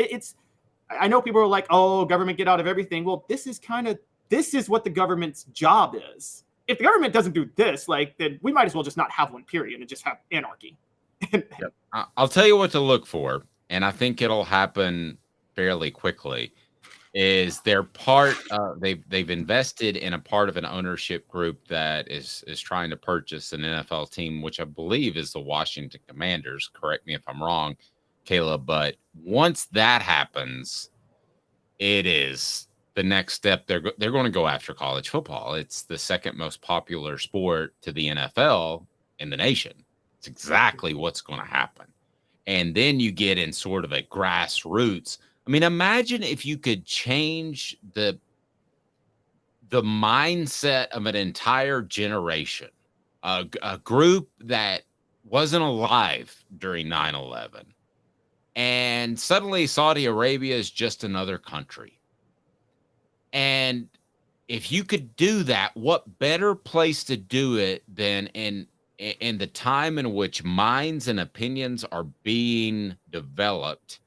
I know people are like, oh, government get out of everything. Well, this is what the government's job is. If the government doesn't do this, then we might as well just not have one, period, and just have anarchy. Yep. I'll tell you what to look for, and I think it'll happen fairly quickly. Is they're part of, they've invested in a part of an ownership group that is trying to purchase an NFL team, which I believe is the Washington Commanders. Correct me if I'm wrong, Caleb. But once that happens, it is the next step. They're going to go after college football. It's the second most popular sport to the NFL in the nation. It's exactly what's going to happen. And then you get in sort of a grassroots. I mean, imagine if you could change the mindset of an entire generation, a group that wasn't alive during 9/11, and suddenly Saudi Arabia is just another country. And if you could do that, what better place to do it than in the time in which minds and opinions are being developed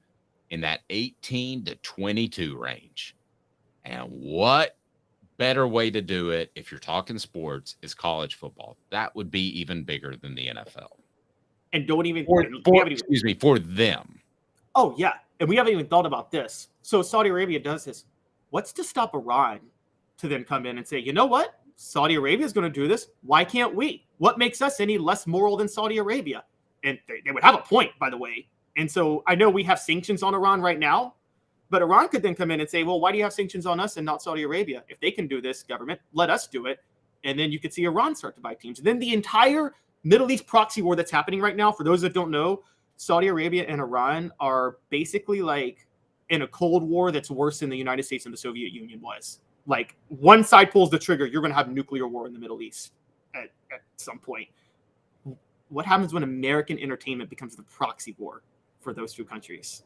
in that 18 to 22 range? And what better way to do it, if you're talking sports, is college football. That would be even bigger than the NFL. And don't even for them. Oh yeah, and we haven't even thought about this. So Saudi Arabia does this. What's to stop Iran to then come in and say, you know what? Saudi Arabia is going to do this. Why can't we? What makes us any less moral than Saudi Arabia? And they would have a point, by the way. And so I know we have sanctions on Iran right now, but Iran could then come in and say, well, why do you have sanctions on us and not Saudi Arabia? If they can do this, government, let us do it. And then you could see Iran start to buy teams. And then the entire Middle East proxy war that's happening right now, for those that don't know, Saudi Arabia and Iran are basically like in a Cold War that's worse than the United States and the Soviet Union was. Like, one side pulls the trigger, you're going to have nuclear war in the Middle East at some point. What happens when American entertainment becomes the proxy war for those two countries?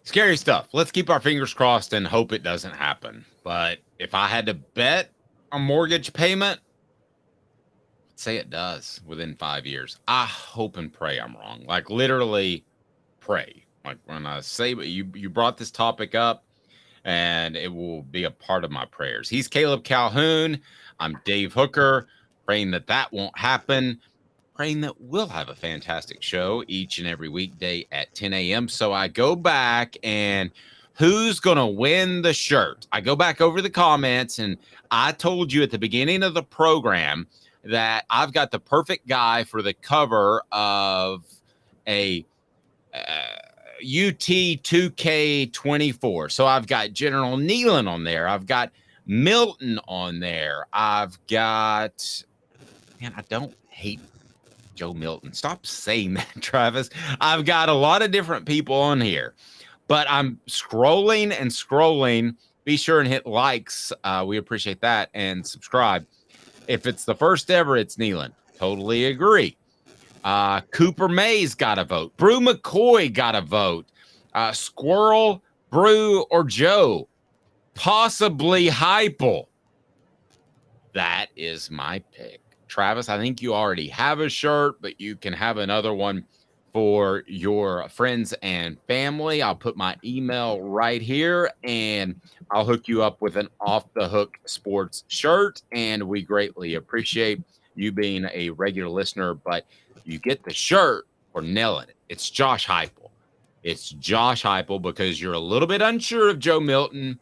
Scary stuff. Let's keep our fingers crossed and hope it doesn't happen. But if I had to bet a mortgage payment, I'd say it does within 5 years. I hope and pray I'm wrong. Like, literally pray. Like, when I say you brought this topic up, and it will be a part of my prayers. He's Caleb Calhoun. I'm Dave Hooker, praying that won't happen, praying that we'll have a fantastic show each and every weekday at 10 a.m. So I go back and who's going to win the shirt? I go back over the comments, and I told you at the beginning of the program that I've got the perfect guy for the cover of a UT 2K24. So I've got General Neyland on there. I've got Milton on there. I've got, man, I don't hate Joe Milton. Stop saying that, Travis. I've got a lot of different people on here, but I'm scrolling and scrolling. Be sure and hit likes. We appreciate that, and subscribe. If it's the first ever, it's Neyland. Totally agree. Cooper Mays got a vote. Brew McCoy got a vote. Squirrel, Brew, or Joe. Possibly Heupel. That is my pick. Travis, I think you already have a shirt, but you can have another one for your friends and family. I'll put my email right here, and I'll hook you up with an Off the Hook Sports shirt, and we greatly appreciate you being a regular listener, but you get the shirt for nailing it. It's Josh Heupel. It's Josh Heupel because you're a little bit unsure of Joe Milton,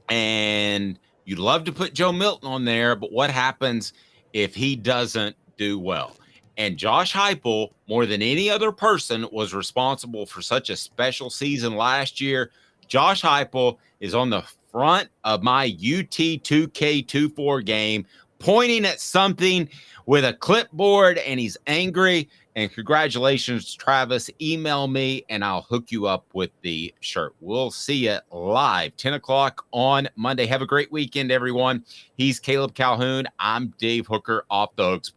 and you'd love to put Joe Milton on there, but what happens if he doesn't do well? And Josh Heupel, more than any other person, was responsible for such a special season last year. Josh Heupel is on the front of my UT 2K24 game, pointing at something with a clipboard, and he's angry. And congratulations, Travis. Email me, and I'll hook you up with the shirt. We'll see you live, 10 o'clock on Monday. Have a great weekend, everyone. He's Caleb Calhoun. I'm Dave Hooker, Off the Hooks.